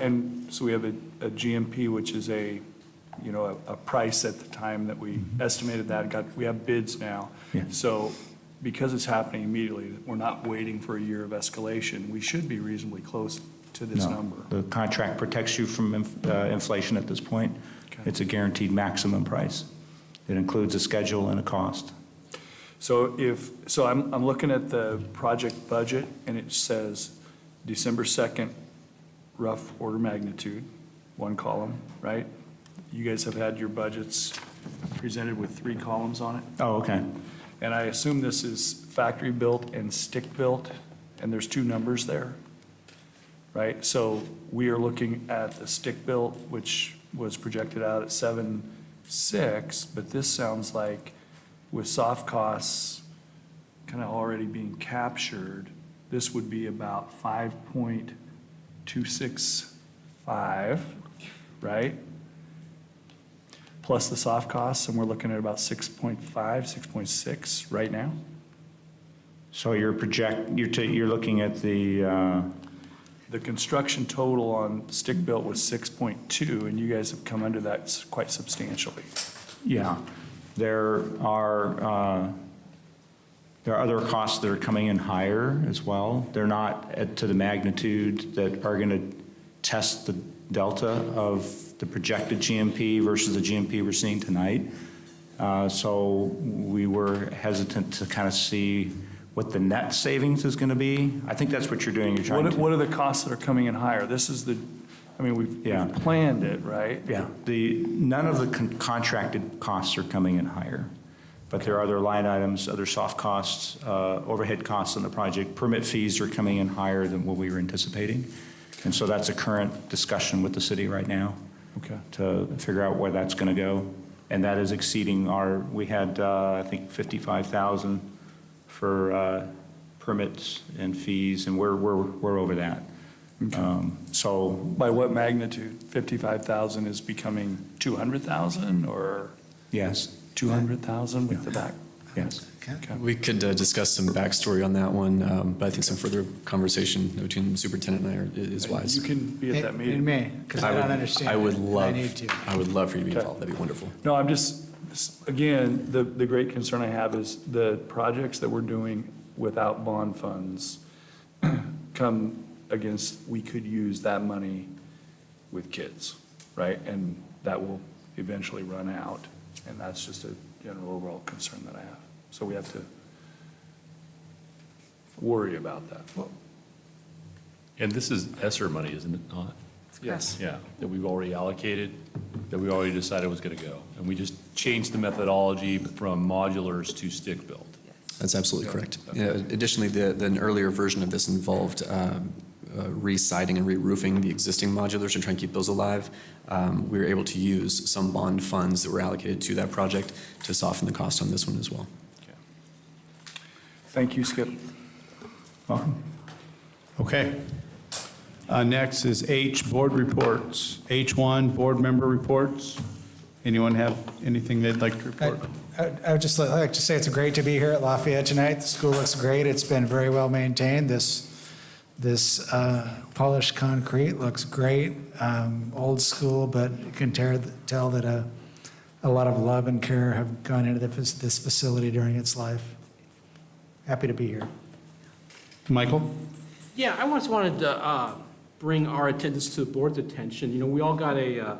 we have a GMP, which is a price at the time that we estimated that. We have bids now. Yeah. So because it's happening immediately, we're not waiting for a year of escalation. We should be reasonably close to this No, number. the contract protects you from inflation at this point. Okay. It's a guaranteed maximum price. It includes a schedule and a cost. So I'm looking at the project budget, and it says December 2nd, rough order magnitude, 1 column, right? You guys have had your budgets presented with 3 columns on it? Oh, okay. And I assume this is factory built and stick built, and there's 2 numbers there, right? So we are looking at the stick built, which was projected out at 7.6, but this sounds like with soft costs kind of already being captured, this would be about 5.265, right? Plus the soft costs, and we're looking at about 6.5, 6.6 right now. So you're looking at the construction total on stick built was 6.2, and you guys have come under that quite substantially. yeah. There are other costs that are coming in higher as well. They're not to the magnitude that are going to test the delta of the projected GMP versus the GMP we're seeing tonight. So we were hesitant to kind of see what the net savings is going to be. I think that's what you're doing. You're trying to. What are the costs that are coming in higher? This is we've planned it, right? Yeah, none of the contracted costs are coming in higher, but there are other line items, other soft costs, overhead costs on the project. Permit fees are coming in higher than what we were anticipating. And so that's a current discussion with the city right now. Okay. To figure out where that's going to go. And that is exceeding we had, I think, 55,000 for permits and fees, and we're over that. Okay. So By what magnitude? 55,000 is becoming 200,000, or yes, 200,000 with the back? yes. Okay. We could discuss some backstory on that one, but I think some further conversation between the superintendent and I is wise. You can be at that meeting. In May, because I don't understand. I would it, and love, I need to. I would love for you to be Okay. involved. That'd be wonderful. No, I'm just, again, the great concern I have is the projects that we're doing without bond funds. come against, we could use that money with kids, right? And that will eventually run out. And that's just a general overall concern that I have. So we have to worry about that. And this is ESSER money, isn't it not? Yes. Yeah, that we've already allocated, that we already decided was going to go. And we just changed the methodology from modulars to stick-built. That's absolutely correct. Additionally, the earlier version of this involved re-siding and re-roofing the existing modulars to try and keep those alive. We were able to use some bond funds that were allocated to that project to soften the cost on this one as well. Thank you, Skip. Welcome. Okay. Next is H, board reports. H1, board member reports. Anyone have anything they'd like to report? I would just like to say it's great to be here at Lafayette tonight. The school looks great. It's been very well maintained. This polished concrete looks great. Old school, but you can tell that a lot of love and care have gone into this facility during its life. Happy to be here. Michael? Yeah, I just wanted to bring our attendance to the board's attention. You know, we all got an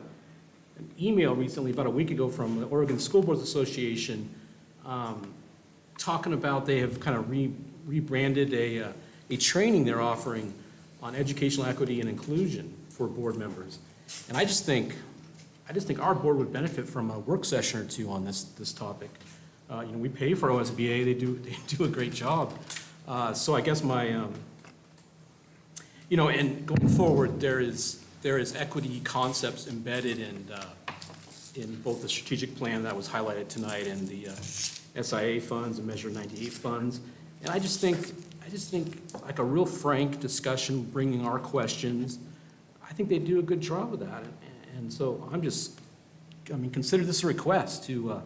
email recently, about a week ago, from the Oregon School Boards Association talking about they have kind of rebranded a training they're offering on educational equity and inclusion for board members. And I just think our board would benefit from a work session or two on this topic. You know, we pay for OSBA, they do a great job. So I guess my, you know, and going forward, there is equity concepts embedded in both the strategic plan that was highlighted tonight and the SIA funds and Measure 98 funds. And I just think like a real frank discussion, bringing our questions, I think they do a good job of that. And so consider this a request to,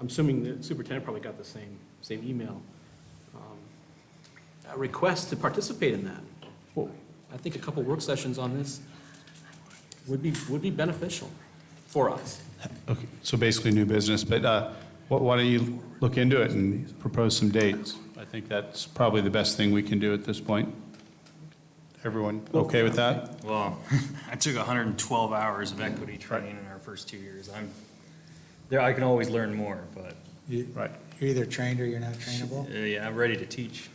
I'm assuming the superintendent probably got the same email. A request to participate in that. Well, I think a couple work sessions on this would be beneficial for us. Okay, so basically new business, but why don't you look into it and propose some dates? I think that's probably the best thing we can do at this point. Everyone okay with that? Well, I took 112 hours of equity training in our first 2 years. I can always learn more, but. Right. You're either trained or you're not trainable. Yeah, I'm ready to teach.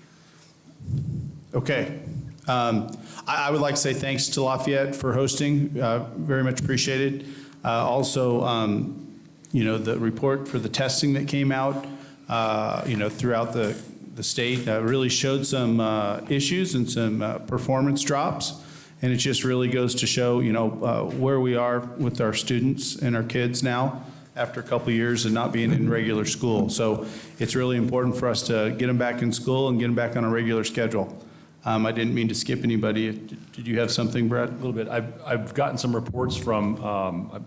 Okay. I would like to say thanks to Lafayette for hosting, very much appreciated. Also, you know, the report for the testing that came out, you know, throughout the state really showed some issues and some performance drops. And it just really goes to show, you know, where we are with our students and our kids now after a couple of years of not being in regular school. So it's really important for us to get them back in school and get them back on a regular schedule. I didn't mean to skip anybody. Did you have something, Brett? A little bit. I've gotten some reports from,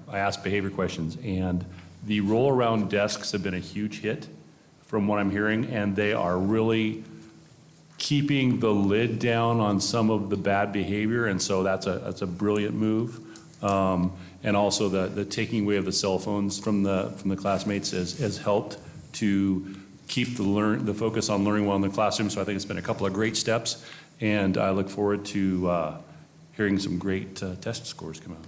I asked behavior questions, and the roll-around desks have been a huge hit from what I'm hearing, and they are really keeping the lid down on some of the bad behavior, and so that's a brilliant move. And also the taking away of the cell phones from the classmates has helped to keep the focus on learning well in the classroom. So I think it's been a couple of great steps, and I look forward to hearing some great test scores come out.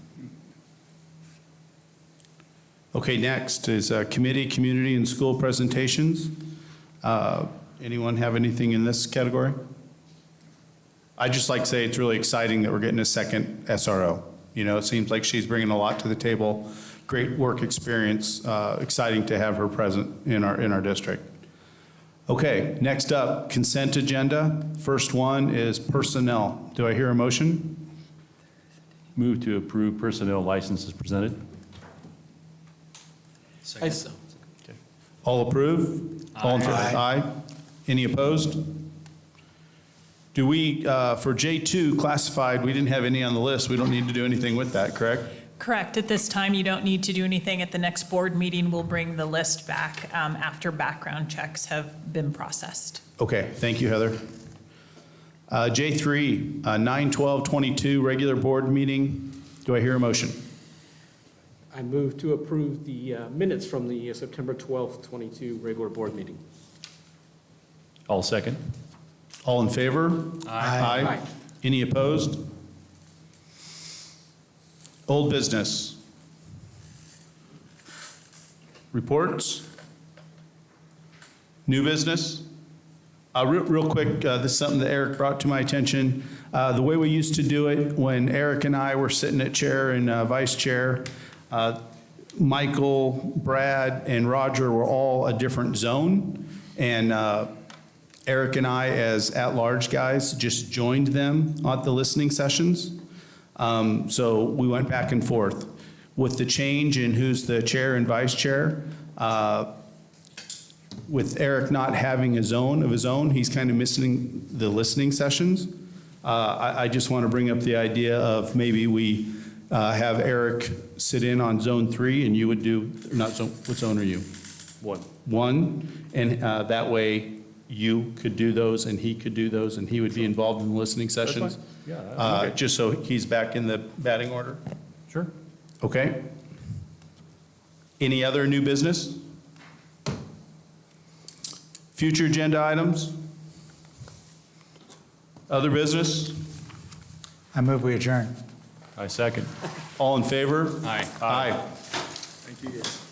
Okay, next is committee, community, and school presentations. Anyone have anything in this category? I'd just like to say it's really exciting that we're getting a second SRO. You know, it seems like she's bringing a lot to the table, great work experience, exciting to have her present in our district. Okay, next up, consent agenda. First one is personnel. Do I hear a motion? Move to approve personnel licenses presented. Second. All approve? All in favor? Aye. Any opposed? Do we, for J2 classified, we didn't have any on the list. We don't need to do anything with that, correct? Correct. At this time, you don't need to do anything. At the next board meeting, we'll bring the list back after background checks have been processed. Okay, thank you, Heather. J3, 9/12/22 regular board meeting. Do I hear a motion? I move to approve the minutes from the September 12th, 22 regular board meeting. All second. All in favor? Aye. Any opposed? Old business. Reports? New business? Real quick, this is something that Eric brought to my attention. The way we used to do it, when Eric and I were sitting at chair and vice chair, Michael, Brad, and Roger were all a different zone. And Eric and I, as at-large guys, just joined them at the listening sessions. So we went back and forth. With the change in who's the chair and vice chair, with Eric not having a zone of his own, he's kind of missing the listening sessions. I just want to bring up the idea of maybe we have Eric sit in on zone 3 and you would do, not zone, what zone are you? 1, and that way you could do those and he could do those and he would be involved in the listening sessions. Yeah, Just so he's back in the batting order. Sure. Okay. Any other new business? Future agenda items? Other business? I move we adjourn. I second. All in favor? Aye. Aye. Thank you, guys.